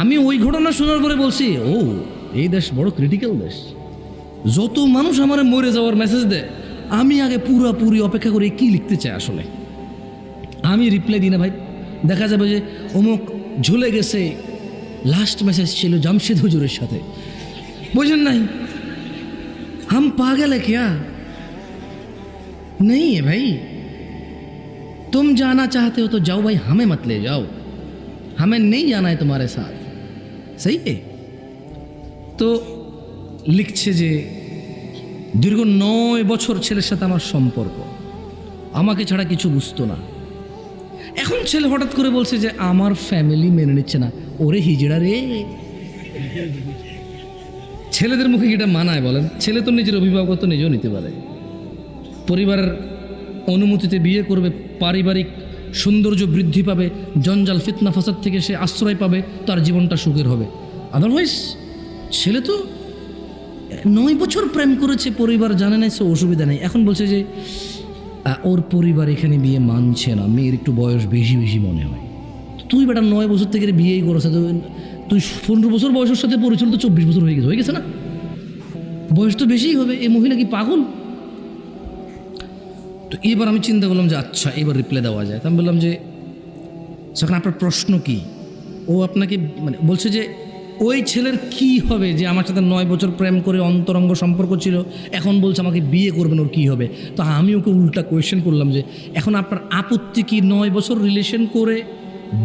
আমি ওই ঘটনা শোনার পরে বলছি, ও এই দেশ বড় ক্রিটিক্যাল দেশ। যত মানুষ আমার মরে যাওয়ার মেসেজ দেয়, আমি আগে পুরোপুরি অপেক্ষা করে কি লিখতে চাই আসলে। আমি রিপ্লাই দিই না ভাই, দেখা যাবে যে অমুক ঝুলে গেছে, লাস্ট মেসেজ ছিল জামশেদ হুজুরের সাথে। বুঝেন নাই? হাম পাগল है क्या? नहीं है भाई, तुम जाना चाहते हो तो जाओ भाई, हमें मत ले जाओ, हमें नहीं जाना है तुम्हारे साथ। सही है? तो লিখছে যে দীর্ঘ 9 বছর ছেলের সাথে আমার সম্পর্ক, আমাকে ছাড়া কিছু বুঝতো না। এখন ছেলে হঠাৎ করে বলছে যে আমার ফ্যামিলি মেনে নিচ্ছে না। ওরে হিজড়া রে, ছেলেদের মুখে কি এটা মানায় বলেন? ছেলে তো নিজের অভিভাবকত্ব নিজেও নিতে পারে, পরিবারের অনুমতিতে বিয়ে করবে, পারিবারিক সৌন্দর্য বৃদ্ধি পাবে, জঞ্জাল ফিতনা ফাসাদ থেকে সে আশ্রয় পাবে, তার জীবনটা সুখের হবে। আদারওয়াইজ ছেলে তো 9 বছর প্রেম করেছে, পরিবার জানে না, সে অসুবিধা নেই। এখন বলছে যে ওর পরিবার এখানে বিয়ে মানছে না, মেয়ের একটু বয়স বেশি বেশি মনে হয়। তুই বেটা 9 বছর থেকে বিয়েই করেছে, তুই 15 বছর বয়সের সাথে পরিচয়, তো 24 বছর হয়ে গেছে না? বয়স তো বেশিই হবে। এই মহিলা কি পাগল? তো এবার আমি চিন্তা করলাম যে আচ্ছা এবার রিপ্লাই দেওয়া যায়। তো আমি বললাম যে সেখানে আপনার প্রশ্ন কি? ও আপনাকে মানে বলছে যে ওই ছেলের কি হবে যে আমার সাথে 9 বছর প্রেম করে অন্তরঙ্গ সম্পর্ক ছিল, এখন বলছে আমাকে বিয়ে করবেন, ওর কী হবে? তো আমি ওকে উল্টা কোয়েশ্চেন করলাম যে এখন আপনার আপত্তি কি 9 বছর রিলেশন করে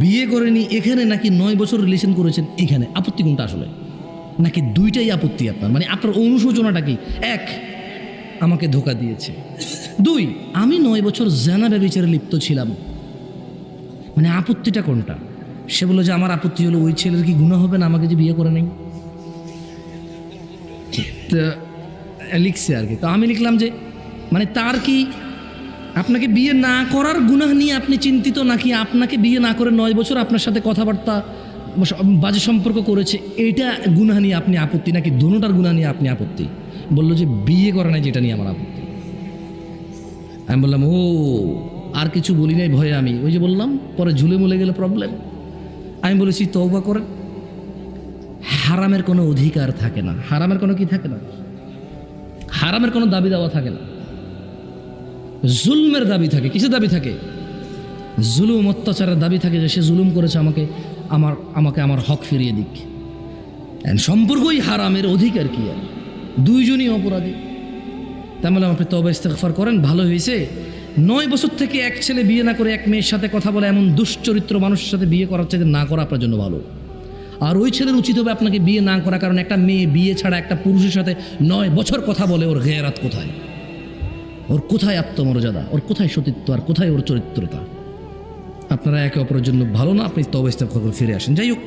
বিয়ে করেনি এখানে, নাকি 9 বছর রিলেশন করেছেন এখানে? আপত্তি কোনটা আসলে? নাকি দুইটাই আপত্তি আপনার? মানে আপনার অনুশোচনাটা কি? 1, আমাকে ধোকা দিয়েছে। 2, আমি 9 বছর জানা ব্যভিচারে লিপ্ত ছিলাম। মানে আপত্তিটা কোনটা? সে বললো যে আমার আপত্তি হলো ওই ছেলের কি গুনাহ হবে না আমাকে যে বিয়ে করে নেই? তো লিখছে আর কি। তো আমি লিখলাম যে মানে তার কি আপনাকে বিয়ে না করার গুনাহ নিয়ে আপনি চিন্তিত, নাকি আপনাকে বিয়ে না করে 9 বছর আপনার সাথে কথাবার্তা বাজে সম্পর্ক করেছে এইটা গুনাহ নিয়ে আপনি আপত্তি, নাকি দোনোটার গুনাহ নিয়ে আপনি আপত্তি? বললো যে বিয়ে করা নাই যেটা নিয়ে আমার আপত্তি। আমি বললাম ও, আর কিছু বলি নাই ভয়ে আমি, ওই যে বললাম পরে ঝুলে মুলে গেলে প্রবলেম। আমি বলেছি তওবা করেন, হারামের কোনো অধিকার থাকে না, হারামের কোনো কি থাকে না, হারামের কোনো দাবি দেওয়া থাকে না, জুলমের দাবি থাকে। কিসের দাবি থাকে? জুলুম অত্যাচারের দাবি থাকে, যে সে জুলুম করেছে, আমাকে আমার হক ফিরিয়ে দিক। সম্পর্কই হারামের, অধিকার কি? আর দুইজনই অপরাধী। তাহলে আপনি তওবা ইস্তেগফার করেন, ভালো হয়েছে। 9 বছর থেকে এক ছেলে বিয়ে না করে এক মেয়ের সাথে কথা বলে, এমন দুশ্চরিত্র মানুষের সাথে বিয়ে করার চাইতে না করা আপনার জন্য ভালো। আর ওই ছেলের উচিত হবে আপনাকে বিয়ে না করা, কারণ একটা মেয়ে বিয়ে ছাড়া একটা পুরুষের সাথে 9 বছর কথা বলে, ওর গেরাত কোথায়? ওর কোথায় আত্মমর্যাদা? ওর কোথায় সতীত্ব? আর কোথায় ওর চরিত্রতা? আপনারা একে অপরের জন্য ভালো না, আপনি তওবা ইস্তেগফার করে ফিরে আসেন। যাই হোক,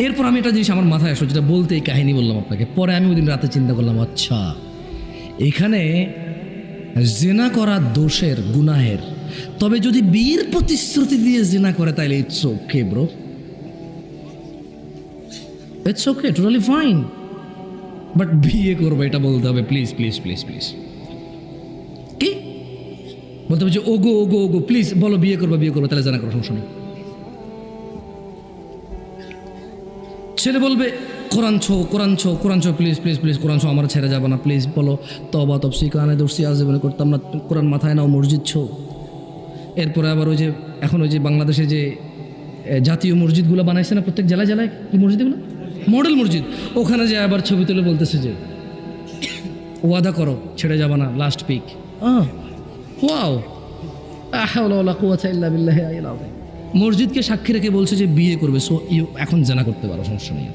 এরপর আমি একটা জিনিস আমার মাথায় আসলো, যেটা বলতে এই কাহিনী বললাম আপনাকে। পরে আমি ওই দিন রাতে চিন্তা করলাম, আচ্ছা এখানে জিনা করা দোষের, গুনাহের, তবে যদি বিয়ের প্রতিশ্রুতি দিয়ে জিনা করে তাহলে it's okay bro, it's okay, totally fine. But বিয়ে করবো এটা বলতে হবে প্লিজ প্লিজ প্লিজ প্লিজ। কি বলতে হবে? যে ওগো ওগো ওগো প্লিজ বলো বিয়ে করবো, বিয়ে করবো, তাহলে জানা করার সমস্যা নেই। ছেলে বলবে কোরআন ছো কোরআন ছো কোরআন ছো, প্লিজ প্লিজ প্লিজ কোরআন ছো, আমার ছেড়ে যাবে না, প্লিজ বলো তওবা তফসি কানে দর্শি আজীবনে করতাম না, কোরআন মাথায় নাও, মসজিদ ছো। এরপরে আবার ওই যে এখন ওই যে বাংলাদেশে যে জাতীয় মসজিদগুলো বানাইছে না প্রত্যেক জেলায় জেলায়, কি মসজিদগুলো? মডেল মসজিদ। ওখানে যে আবার ছবি তুলে বলতেছে যে ওয়াদা করো ছেড়ে যাবে না, লাস্ট পিক। ওয়াও, লা হাওলা ওয়ালা কুওয়াতা ইল্লা বিল্লাহি আল আযীম। মসজিদকে সাক্ষী রেখে বলছে যে বিয়ে করবে, সো এখন জানা করতে পারো, সমস্যা নেই।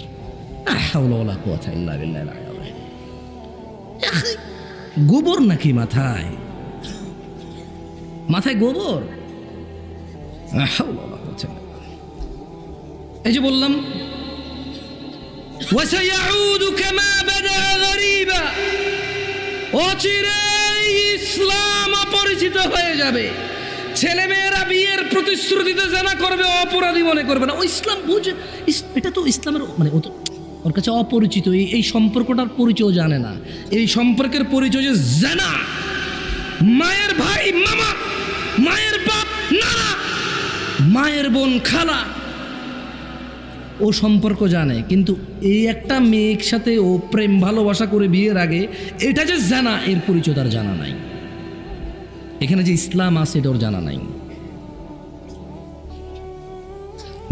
আর হাওলা ওয়ালা কুওয়াতা ইল্লা বিল্লাহি আল আযীম। গোবর নাকি মাথায়? মাথায় গোবর? হাওলা ওয়ালা কুওয়াতা ইল্লা বিল্লাহ। এই যে বললাম ওয়াসায়াউদু কামা বাদা গরীবা, অচিরেই ইসলাম অপরিচিত হয়ে যাবে। ছেলেমেয়েরা বিয়ের প্রতিশ্রুতিতে জানা করবে, অপরাধী মনে করবে না। ও ইসলাম বুঝে, এটা তো ইসলামের মানে ওর কাছে অপরিচিত, এই সম্পর্কটার পরিচয় জানে না। এই সম্পর্কের পরিচয় যে জানা, মায়ের ভাই মামা, মায়ের বাপ নানা, মায়ের বোন খালা, ও সম্পর্ক জানে। কিন্তু এই একটা মেয়ের সাথে ও প্রেম ভালোবাসা করে বিয়ের আগে এটা যে জানা, এর পরিচয় তার জানা নাই। এখানে যে ইসলাম আছে এটা ওর জানা নাই।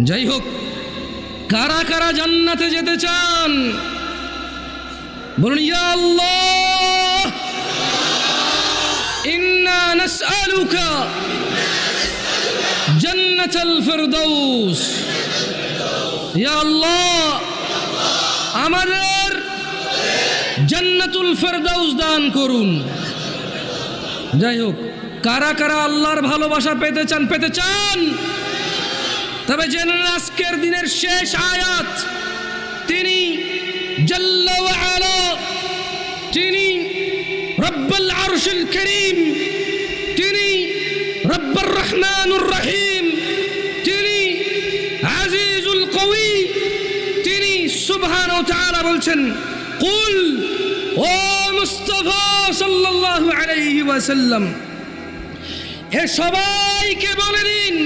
যাই হোক, কারা কারা জান্নাতে যেতে চান বলুন ইয়া আল্লাহ, ইন্না নাসআলুকা জান্নাতুল ফিরদাউস। ইয়া আল্লাহ, আমাদের জান্নাতুল ফেরদাউস দান করুন। যাই হোক, কারা কারা আল্লাহর ভালোবাসা পেতে চান? তবে জেনে আজকের দিনের শেষ আয়াত, তিনি জাল্লা ওয়া আলা, তিনি রব্বুল আরশিল কারীম, তিনি রব্বুর রহমানুর রহিম, তিনি আজিজুল কওয়ি, তিনি সুবহানাহু ওয়া তাআলা বলছেন, কুল, ও মুস্তাফা সাল্লাল্লাহু আলাইহি ওয়াসাল্লাম, এ সবাইকে বলে দিন,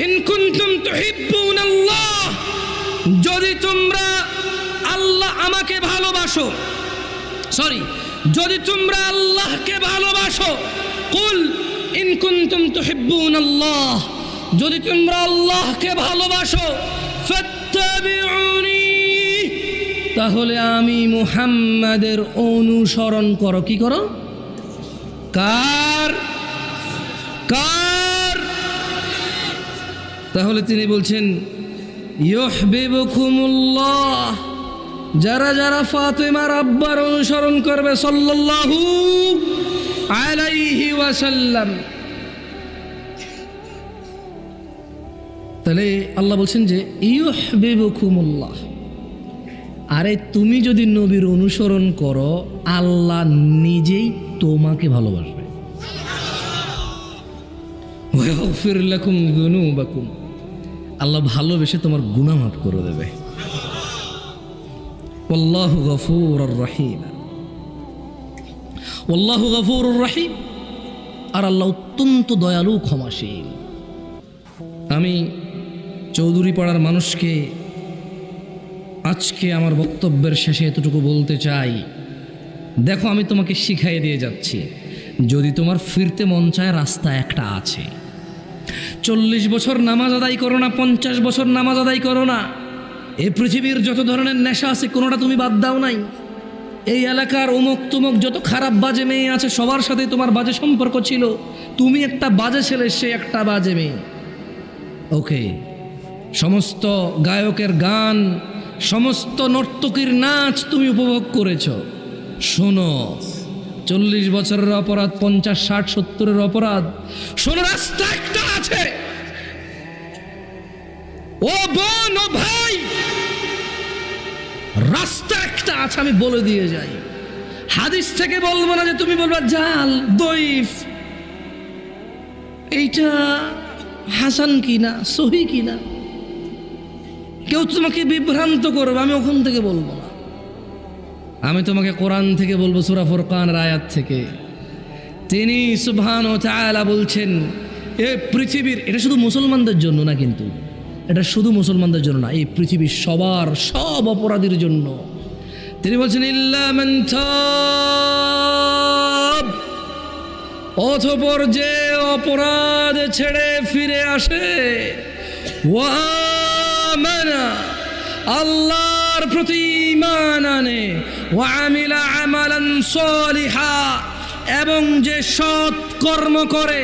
ইন কুনতুম তুহিব্বুনাল্লাহ, যদি তোমরা আল্লাহ আমাকে ভালোবাসো, যদি তোমরা আল্লাহকে ভালোবাসো, কুল ইন কুনতুম তুহিব্বুনাল্লাহ, যদি তোমরা আল্লাহকে ভালোবাসো, ফাত্তাবিউনি, তাহলে আমি মুহাম্মাদের অনুসরণ করো। কি করো? কার? তাহলে তিনি বলছেন, ইউহিব্বুকুমুল্লাহ, যারা যারা ফাতেমার আব্বার অনুসরণ করবে সাল্লাল্লাহু আলাইহি ওয়াসাল্লাম। তাহলে আল্লাহ বলছেন যে ইউহিব্বুকুমুল্লাহ, আরে তুমি যদি নবীর অনুসরণ করো, আল্লাহ নিজেই তোমাকে ভালোবাসবে। ওয়া ইয়াগফির লাকুম যুনুবাকুম, আল্লাহ ভালোবেসে তোমার গুনাহ মাফ করে দেবে। ওয়াল্লাহু গফুরুর রহিম, ওয়াল্লাহু গফুরুর রহিম, আর আল্লাহ অত্যন্ত দয়ালু, ক্ষমাশীল। আমি চৌধুরী পাড়ার মানুষকে আজকে আমার বক্তব্যের শেষে এতটুকু বলতে চাই, দেখো আমি তোমাকে শিখাই দিয়ে যাচ্ছি, যদি তোমার ফিরতে মন চায়, রাস্তা একটা আছে। 40 বছর নামাজ আদায় করো না, 50 বছর নামাজ আদায় করো না, এই পৃথিবীর যত ধরনের নেশা আছে কোনোটা তুমি বাদ দাও নাই। এই এলাকার অমুক তুমুক যত খারাপ বাজে মেয়ে আছে, সবার সাথে তোমার বাজে সম্পর্ক ছিল, তুমি একটা বাজে ছেলে, সে একটা বাজে মেয়ে। ওকে, সমস্ত গায়কের গান, সমস্ত নর্তকীর নাচ তুমি উপভোগ করেছ। শোনো, 40 বছরের অপরাধ, 50, 60, 70-এর অপরাধ, শোনো, রাস্তা একটা আছে। ও বোন, ও ভাই, রাস্তা একটা আছে, আমি বলে দিয়ে যাই। হাদিস থেকে বলবো না যে তুমি বলবা জাল, দইফ, এইটা হাসান কিনা, সহি কিনা, কেউ তোমাকে বিভ্রান্ত করবে, আমি ওখান থেকে বলবো না। আমি তোমাকে কোরআন থেকে বলবো, সূরা ফুরকানের আয়াত থেকে। তিনি সুবহানাহু ওয়া তাআলা বলছেন, এ পৃথিবীর, এটা শুধু মুসলমানদের জন্য না, কিন্তু এটা শুধু মুসলমানদের জন্য না, এই পৃথিবীর সবার, সব অপরাধীর জন্য। তিনি বলছেন, ইল্লা মান তাব, অতঃপর যে অপরাধ ছেড়ে ফিরে আসে, ওয়া আমানা, আল্লাহর প্রতি ঈমান আনে, ওয়া আমিলা আমালান সালিহা, এবং যে সৎ কর্ম করে,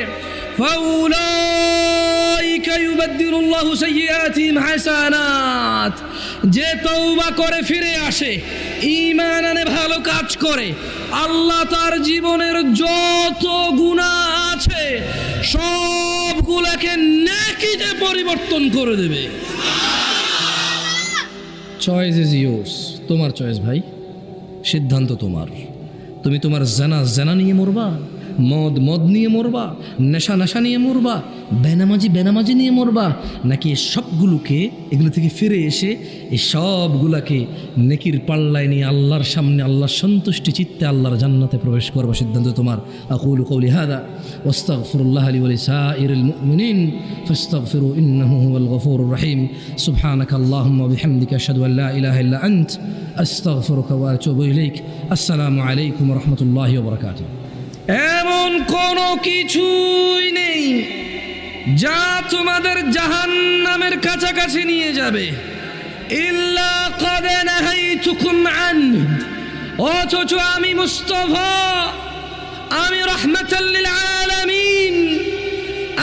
ফাউলাইকা ইউবাদদিলুল্লাহু সাইয়্যাতিহিম হাসানাত, যে তওবা করে ফিরে আসে, ঈমান আনে, ভালো কাজ করে, আল্লাহ তার জীবনের যত গুনাহ আছে সবগুলোকে নেকিতে পরিবর্তন করে দেবে। চয়েস ইজ ইয়োর্স, তোমার চয়েস ভাই, সিদ্ধান্ত তোমার। তুমি তোমার জানা নিয়ে মরবা, মদ নিয়ে মরবা, নেশা নিয়ে মরবা, বেনামাজি নিয়ে মরবা, নাকি সবগুলোকে, এগুলো থেকে ফিরে এসে এই সবগুলাকে নেকির পাল্লায় নিয়ে আল্লাহর সামনে, আল্লাহর সন্তুষ্টি চিত্তে আল্লাহর জান্নাতে প্রবেশ করবা, সিদ্ধান্ত তোমার। আকুলু কওলি হাযা ওয়াস্তাগফিরুল্লাহ লি ওয়া লিসাইরিল মুমিনিন ফাস্তাগফিরু ইন্নাহু হুয়াল গফুরুর রহিম। সুবহানাকা আল্লাহুম্মা ওয়া বিহামদিকা আশহাদু আল লা ইলাহা ইল্লা আনত আস্তাগফিরুকা ওয়া আতুবু ইলাইক। আসসালামু আলাইকুম ওয়া রাহমাতুল্লাহি ওয়া বারাকাতুহু। এমন কোনো কিছুই নেই যা তোমাদের জাহান্নামের কাছাকাছি নিয়ে যাবে, ইল্লা ক্বাদ নাহাইতুকুম আন, অথচ আমি মুস্তাফা, আমি রাহমাতাল লিল আলামিন,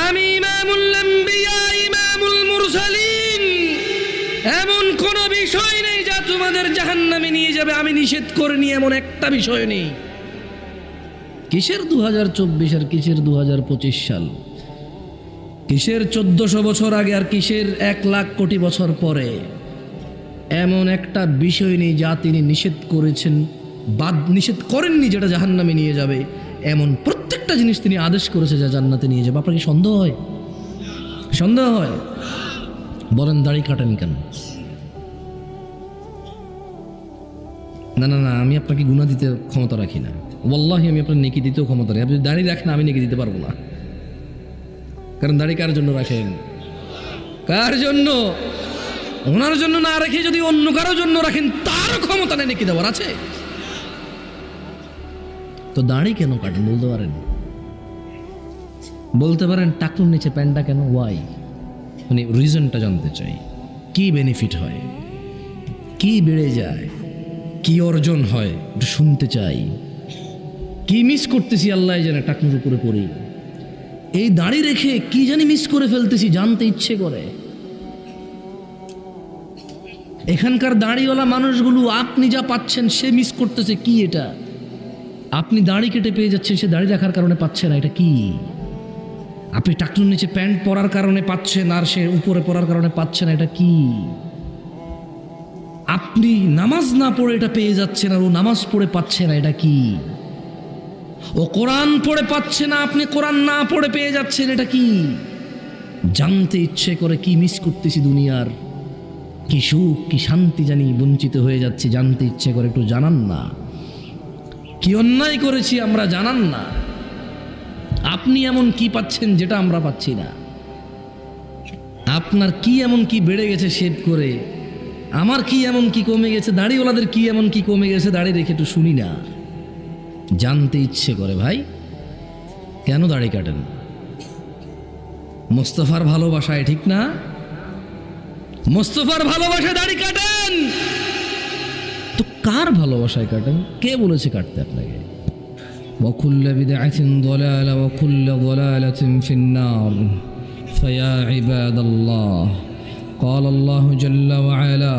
আমি ইমামুল আম্বিয়া, ইমামুল মুরসালিন, এমন কোনো বিষয় নেই যা তোমাদের দুনিয়ার জাহান্নামে নিয়ে যাবে আমি নিষেধ করিনি এমন একটা বিষয় নেই। কিসের 2024 আর কিসের 2025 সাল, কিসের 1400 বছর আগে আর কিসের 1 লাখ কোটি বছর পরে, এমন একটা বিষয় নেই যা তিনি নিষেধ করেছেন নিষেধ করেননি যেটা জাহান্নামে নিয়ে যাবে। এমন প্রত্যেকটা জিনিস তিনি আদেশ করেছে যা জান্নাতে নিয়ে যাবে। আপনার কি সন্দেহ হয়? সন্দেহ হয়? বলেন দাড়ি কাটেন কেন? না না না, আমি আপনাকে গুনাহ দিতে ক্ষমতা রাখি না, ওয়াল্লাহি আমি আপনার নেকি দিতেও ক্ষমতা রাখি। আপনি দাড়ি রাখেন, আমি নেকি দিতে পারবো না। কারণ দাড়ি কার জন্য রাখেন? কার জন্য? ওনার জন্য না রেখে যদি অন্য কারোর জন্য রাখেন তার ক্ষমতা নেই নেকি দেওয়ার আছে। তো দাড়ি কেন কাটেন বলতে পারেন? বলতে পারেন টাকলুর নিচে প্যান্টটা কেন? ওয়াই? মানে রিজনটা জানতে চাই। কি বেনিফিট হয়, কি বেড়ে যায়, কি অর্জন হয় একটু শুনতে চাই। কি মিস করতেছি আল্লাহ জানে টাকলুর উপরে পড়ি। এই দাড়ি রেখে কি জানি মিস করে ফেলতেছি, জানতে ইচ্ছে করে। এখানকার দাড়িওয়ালা মানুষগুলো আপনি যা পাচ্ছেন সে মিস করতেছে কি? এটা আপনি দাড়ি কেটে পেয়ে যাচ্ছেন, সে দাড়ি রাখার কারণে পাচ্ছে না। এটা কি? আপনি টাকলুর নিচে প্যান্ট পরার কারণে পাচ্ছেন আর সে উপরে পরার কারণে পাচ্ছে না। এটা কি? আপনি নামাজ না পড়ে এটা পেয়ে যাচ্ছেন আর ও নামাজ পড়ে পাচ্ছে না। এটা কি? ও কোরআন পড়ে পাচ্ছে না, আপনি কোরআন না পড়ে পেয়ে যাচ্ছেন। এটা কি? জানতে ইচ্ছে করে কি মিস করতেছি দুনিয়ার, কি সুখ কি শান্তি জানি বঞ্চিত হয়ে যাচ্ছে, জানতে ইচ্ছে করে একটু জানান না। কি অন্যায় করেছি আমরা জানান না। আপনি এমন কি পাচ্ছেন যেটা আমরা পাচ্ছি না? আপনার কি এমন কি বেড়ে গেছে শেভ করে? আমার কি এমন কি কমে গেছে? দাড়িওয়ালাদের কি এমন কি কমে গেছে? দাড়ি রেখে একটু শুনি না, জানতে ইচ্ছে করে। ভাই কেন দাড়ি কাটেন? মোস্তফার ভালোবাসায়, ঠিক না? মোস্তফার ভালোবাসায় দাড়ি কাটেন। তো কার ভালোবাসায় কাটেন? কে বলেছে কাটতে আপনাকে? وكل بدعة ضلالة وكل ضلالة في النار فيا عباد الله قال الله جل وعلا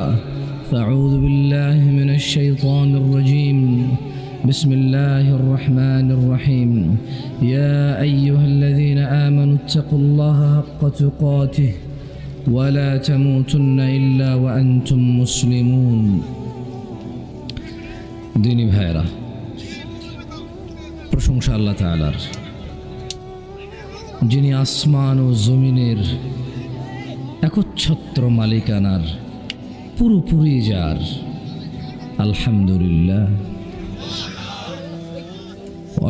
فأعوذ بالله من الشيطان الرجيم بسم الله الرحمن الرحيم يا أيها الذين آمنوا اتقوا الله حق تقاته ولا تموتن إلا وأنتم مسلمون ديني ভাইরা, প্রশংসা আল্লাহ তাআলার, যিনি আসমান ও জমিনের একচ্ছত্র মালিকানার পুরোপুরি যার। আলহামদুলিল্লাহ।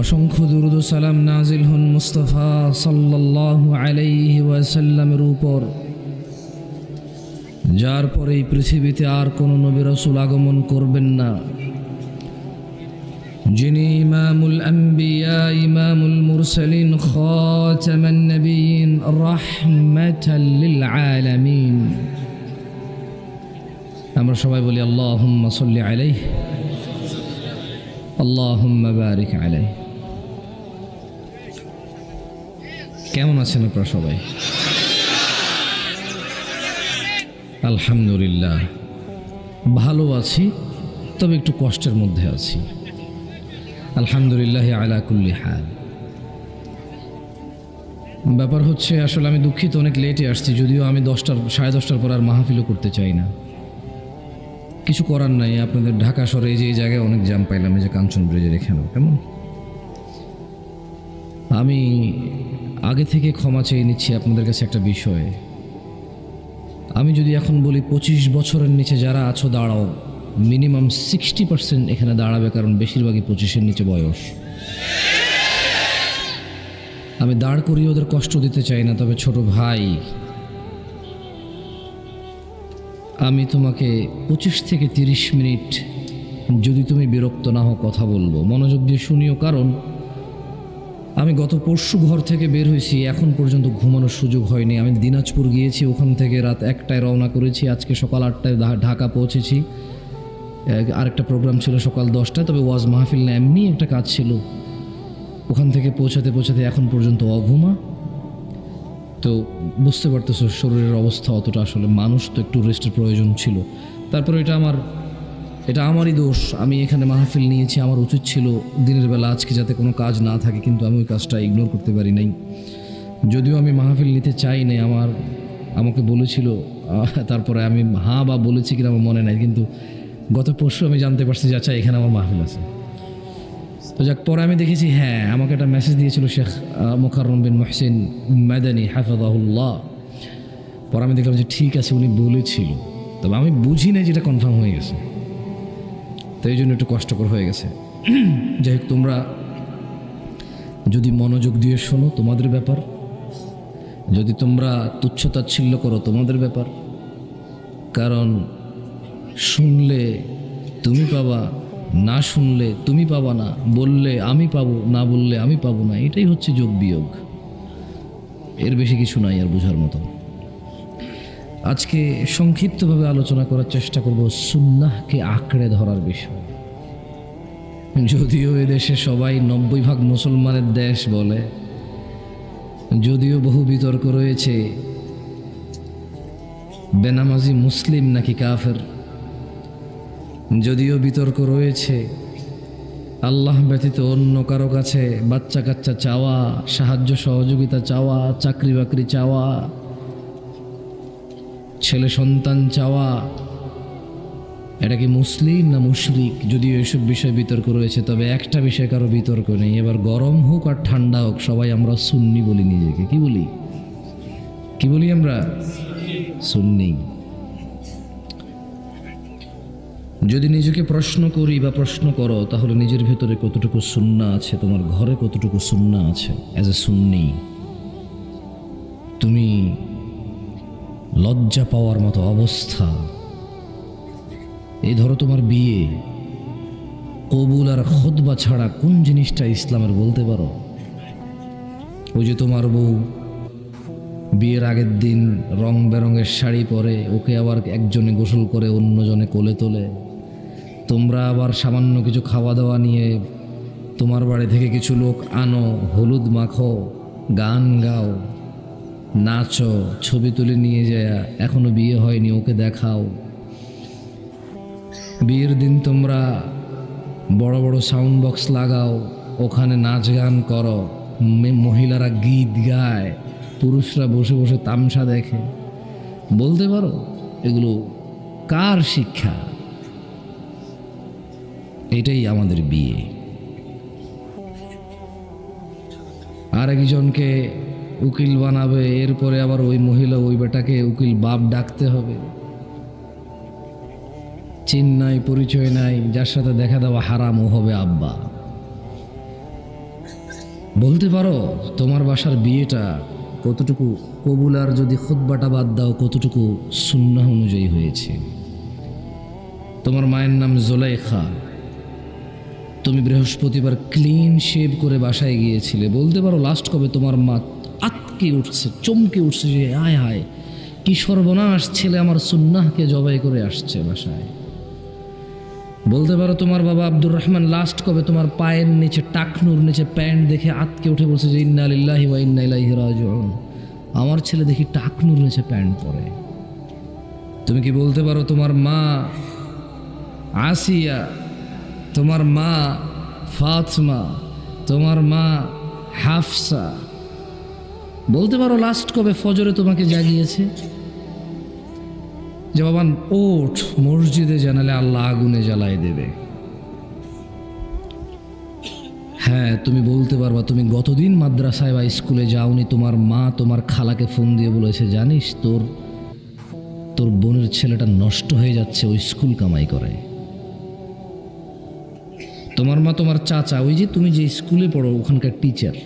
অসংখ্য দুরূদ ও সালাম নাজিল হন মুস্তাফা সাল্লাল্লাহু আলাইহি ওয়াসাল্লামের উপর, যার পরে এই পৃথিবীতে আর কোনো নবী রাসূল আগমন করবেন না, যিনি ইমামুল আম্বিয়া ইমামুল মুরসালিন খাতামান নবিয়্যিন রাহমাতাল লিল আলামিন। আমরা সবাই বলি আল্লাহুম্মা সাল্লি আলাইহি আল্লাহুম্মা বারিক আলাইহি। কেমন আছেন আপনারা সবাই? আলহামদুলিল্লাহ ভালো আছি, তবে একটু কষ্টের মধ্যে আছি। আলহামদুলিল্লাহ আলা কুল্লি হাল। ব্যাপার হচ্ছে আসলে আমি দুঃখিত, অনেক লেটে আসছি, যদিও আমি 10টার 10:30 পর আর মাহফিলও করতে চাই না। কিছু করার নাই, আপনাদের ঢাকা শহরে এই যে এই জায়গায় অনেক জ্যাম পাইলাম, এই যে কাঞ্চন ব্রিজের এখানেও। কেমন আমি আগে থেকে ক্ষমা চেয়ে নিচ্ছি আপনাদের কাছে একটা বিষয়। আমি যদি এখন বলি 25 বছরের নিচে যারা আছো দাঁড়াও, মিনিমাম 60% এখানে দাঁড়াবে, কারণ বেশিরভাগই 25-এর নিচে বয়স। আমি দাঁড় করিয়ে ওদের কষ্ট দিতে চাই না, তবে ছোট ভাই আমি তোমাকে 25 থেকে 30 মিনিট, যদি তুমি বিরক্ত না হও, কথা বলবো, মনোযোগ দিয়ে শুনিও। কারণ আমি গত পরশু ঘর থেকে বের হয়েছি, এখন পর্যন্ত ঘুমানোর সুযোগ হয়নি। আমি দিনাজপুর গিয়েছি, ওখান থেকে রাত 1টায় রওনা করেছি, আজকে সকাল 8টায় ঢাকা পৌঁছেছি। আরেকটা প্রোগ্রাম ছিল সকাল 10টায়, তবে ওয়াজ মাহফিল না, এমনি একটা কাজ ছিল। ওখান থেকে পৌঁছাতে এখন পর্যন্ত অঘুমা। তো বুঝতে পারতেছো শরীরের অবস্থা অতটা, আসলে মানুষ তো একটু রেস্টের প্রয়োজন ছিল। তারপরে এটা আমার এটা আমারই দোষ, আমি এখানে মাহফিল নিয়েছি, আমার উচিত ছিল দিনের বেলা আজকে যাতে কোনো কাজ না থাকে, কিন্তু আমি ওই কাজটা ইগনোর করতে পারি নাই। যদিও আমি মাহফিল নিতে চাই নাই, আমাকে বলেছিল, তারপরে আমি হ্যাঁ বা বলেছি কিনা আমার মনে নাই, কিন্তু গত পরশু আমি জানতে পারছি যে আচ্ছা এখানে আমার মাহফিল আছে। তো যাক, পরে আমি দেখেছি হ্যাঁ আমাকে একটা মেসেজ দিয়েছিল শেখ মোকাররম বিন মুহসিন মাদানী হাফিজাহুল্লাহ। পরে আমি দেখলাম যে ঠিক আছে উনি বলেছিল, তবে আমি বুঝি নাই যেটা কনফার্ম হয়ে গেছে, তো এই জন্য একটু কষ্টকর হয়ে গেছে। যাই হোক, তোমরা যদি মনোযোগ দিয়ে শোনো তোমাদের ব্যাপার, যদি তোমরা তুচ্ছতাচ্ছিল্য করো তোমাদের ব্যাপার, কারণ শুনলে তুমি পাবা, না শুনলে তুমি পাবা না, বললে আমি পাবো, না বললে আমি পাবো না, এটাই হচ্ছে যোগ বিয়োগ, এর বেশি কিছু নাই আর বোঝার মতো। আজকে সংক্ষিপ্তভাবে আলোচনা করার চেষ্টা করব সুন্নাহকে আঁকড়ে ধরার বিষয়। যদিও এদেশে সবাই 90% মুসলমানের দেশ বলে, যদিও বহু বিতর্ক রয়েছে বেনামাজি মুসলিম নাকি কাফের, যদিও বিতর্ক রয়েছে আল্লাহ ব্যতীত অন্য কারো কাছে বাচ্চা কাচ্চা চাওয়া, সাহায্য সহযোগিতা চাওয়া, চাকরি বাকরি চাওয়া, ছেলে সন্তান চাওয়া, এটা কি মুসলিম না মুশরিক, যদিও এসব বিষয়ে বিতর্ক রয়েছে। তবে একটা বিষয়ে কারো বিতর্ক নেই, এবার গরম হোক আর ঠান্ডা হোক সবাই আমরা সুন্নি বলি নিজেকে। কি বলি? কি বলি আমরা? সুন্নি। যদি নিজেকে প্রশ্ন করি বা প্রশ্ন করো, তাহলে নিজের ভেতরে কতটুকু সুন্নাহ আছে, তোমার ঘরে কতটুকু সুন্নাহ আছে অ্যাজ এ সুন্নি। তুমি লজ্জা পাওয়ার মতো অবস্থা, এই ধরো তোমার বিয়ে, কবুল আর খুতবা ছাড়া কোন জিনিসটা ইসলামের বলতে পারো? ওই যে তোমার বউ বিয়ের আগের দিন রং বেরঙের শাড়ি পরে, ওকে আবার একজনে গোসল করে অন্যজনে কোলে তোলে, তোমরা আবার সামান্য কিছু খাওয়া দাওয়া নিয়ে তোমার বাড়ি থেকে কিছু লোক আনো, হলুদ মাখো, গান গাও, নাচো, ছবি তুলে নিয়ে যায়, এখনো বিয়ে হয়নি ওকে দেখাও। বিয়ের দিন তোমরা বড় বড় সাউন্ড বক্স লাগাও, ওখানে নাচ গান করো, মহিলারা গীত গায়, পুরুষরা বসে বসে তামসা দেখে। বলতে পারো এগুলো কার শিক্ষা? এটাই আমাদের বিয়ে। আরেকজনকে উকিল বানাবে, এরপরে আবার ওই মহিলা ওই বেটাকে উকিল বাপ ডাকতে হবে। চিন নাই, পরিচয় নাই, যার সাথে দেখা দেওয়া হারাম ও হবে আব্বা। বলতে পারো তোমার বাসার বিয়েটা কতটুকু কবুল, আর যদি খুতবাটা বাদ দাও কতটুকু সুন্নাহ অনুযায়ী হয়েছে? তোমার মায়ের নাম জোলাইখা, তুমি বৃহস্পতিবার ক্লিন শেভ করে বাসায় গিয়েছিলে। বলতে পারো লাস্ট কবে তোমার মা আটকে উঠছে, চমকে উঠছে যে হায় হায় কি সর্বনাশ, ছেলে আমার সুন্নাহকে জবাই করে আসছে বাসায়। বলতে পারো তোমার বাবা আব্দুর রহমান লাস্ট কবে তোমার পায়ের নিচে, টাকনুর নিচে প্যান্ট দেখে আটকে উঠে বলছে যে ইন্না লিল্লাহি ওয়া ইন্না ইলাইহি রাজিউন, আমার ছেলে দেখি টাকনুর নিচে প্যান্ট পরে। তুমি কি বলতে পারো তোমার মা আসিয়া, তোমার মা ফাতিমা, তোমার মা হাফসা, বলতে পারো লাস্ট কবে ফজরে তোমাকে জাগিয়েছে যে বাবা ওঠ, মসজিদে জানালে আল্লাহ আগুনে জ্বালায় দেবে? হ্যাঁ, তুমি বলতে পারবা তুমি গতদিন মাদ্রাসায় বা স্কুলে যাওনি, তোমার মা তোমার খালাকে ফোন দিয়ে বলেছে জানিস তোর বোনের ছেলেটা নষ্ট হয়ে যাচ্ছে, ওই স্কুল কামাই করে। তোমার মা তোমার চাচা, ওই যে তুমি যে স্কুলে পড়ো ওখানকার টিচার,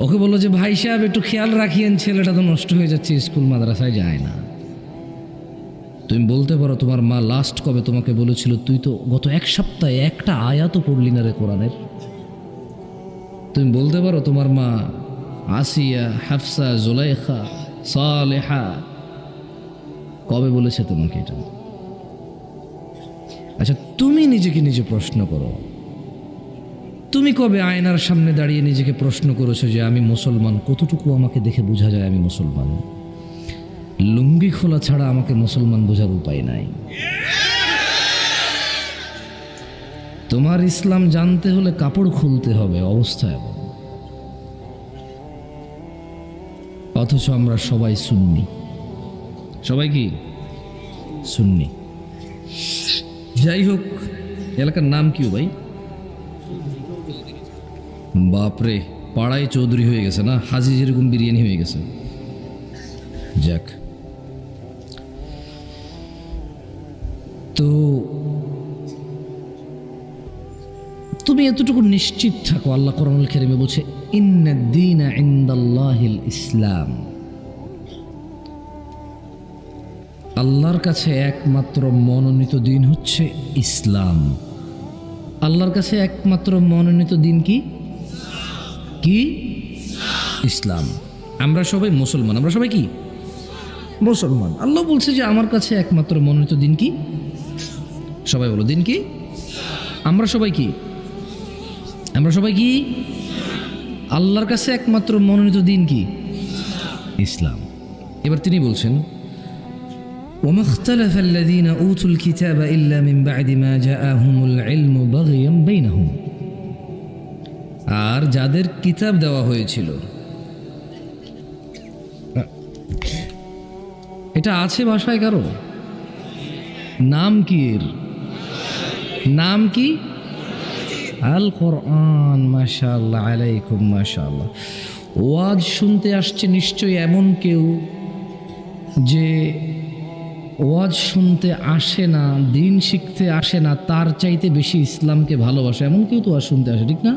ওকে বললো যে ভাই সাহেব একটু খেয়াল রাখিয়েন, ছেলেটা তো নষ্ট হয়ে যাচ্ছে, স্কুল মাদ্রাসায় যায় না। তুমি বলতে পারো তোমার মা লাস্ট কবে তোমাকে বলেছিল তুই তো গত এক সপ্তাহে একটা আয়াতও পড়লি না রে কোরআনের? তুমি বলতে পারো তোমার মা আসিয়া, হাফসা, জুলাইখা, সালেহা কবে বলেছে তোমাকে এটা? আচ্ছা, তুমি নিজেকে নিজে প্রশ্ন করো, তুমি কবে আয়নার সামনে দাঁড়িয়ে নিজেকে প্রশ্ন করেছো যে আমি মুসলমান, কতটুকু আমাকে দেখে বোঝা যায় আমি মুসলমান? লুঙ্গি খোলা ছাড়া আমাকে মুসলমান বোঝার উপায় নাই। তোমার ইসলাম জানতে হলে কাপড় খুলতে হবে, অবস্থা এমন। অথচ আমরা সবাই সুন্নি। সবাই কি সুন্নি? যাই হোক, এলাকার নাম কি ভাই? বাপরে, পাড়ায় চৌধুরী হয়ে গেছে না, হাজি যেরকম বিরিয়ানি হয়ে গেছে। যাক, তো তুমি এতটুকু নিশ্চিত থাকো, আল্লাহ কোরআনুল কারীমে বলছে ইন্নাদ-দীনা ইনদাল্লাহিল ইসলাম, আল্লাহর কাছে একমাত্র মনোনীত দিন হচ্ছে ইসলাম। আল্লাহর কাছে একমাত্র মনোনীত দিন কি? কি? ইসলাম। আমরা সবাই মুসলমান, আমরা সবাই কি মুসলমান। আল্লাহ বলছে যে আমার কাছে একমাত্র মনোনীত দিন কি? সবাই বলো, দিন কি? আমরা সবাই কি? আমরা সবাই কি? আল্লাহর কাছে একমাত্র মনোনীত দিন কি? ইসলাম। এবার তিনি বলছেন وما اختلف الذين أوتوا الكتاب إلا من بعد ما جاءهم العلم بغيا بينهم, আর যাদের কিতাব দেওয়া হয়েছিল, এটা আছে ভাষায় কারো? নাম কি এর? নাম কি? আল কোরআন। মাশাআল্লাহ আলাইকুম, মাশাআল্লাহ। ওয়াজ শুনতে আসছে নিশ্চয়ই এমন কেউ যে ওয়াজ শুনতে আসে না, দিন শিখতে আসে না, তার চাইতে বেশি ইসলামকে ভালোবাসে, এমন কেউ তো ওয়াজ শুনতে আসে, ঠিক না?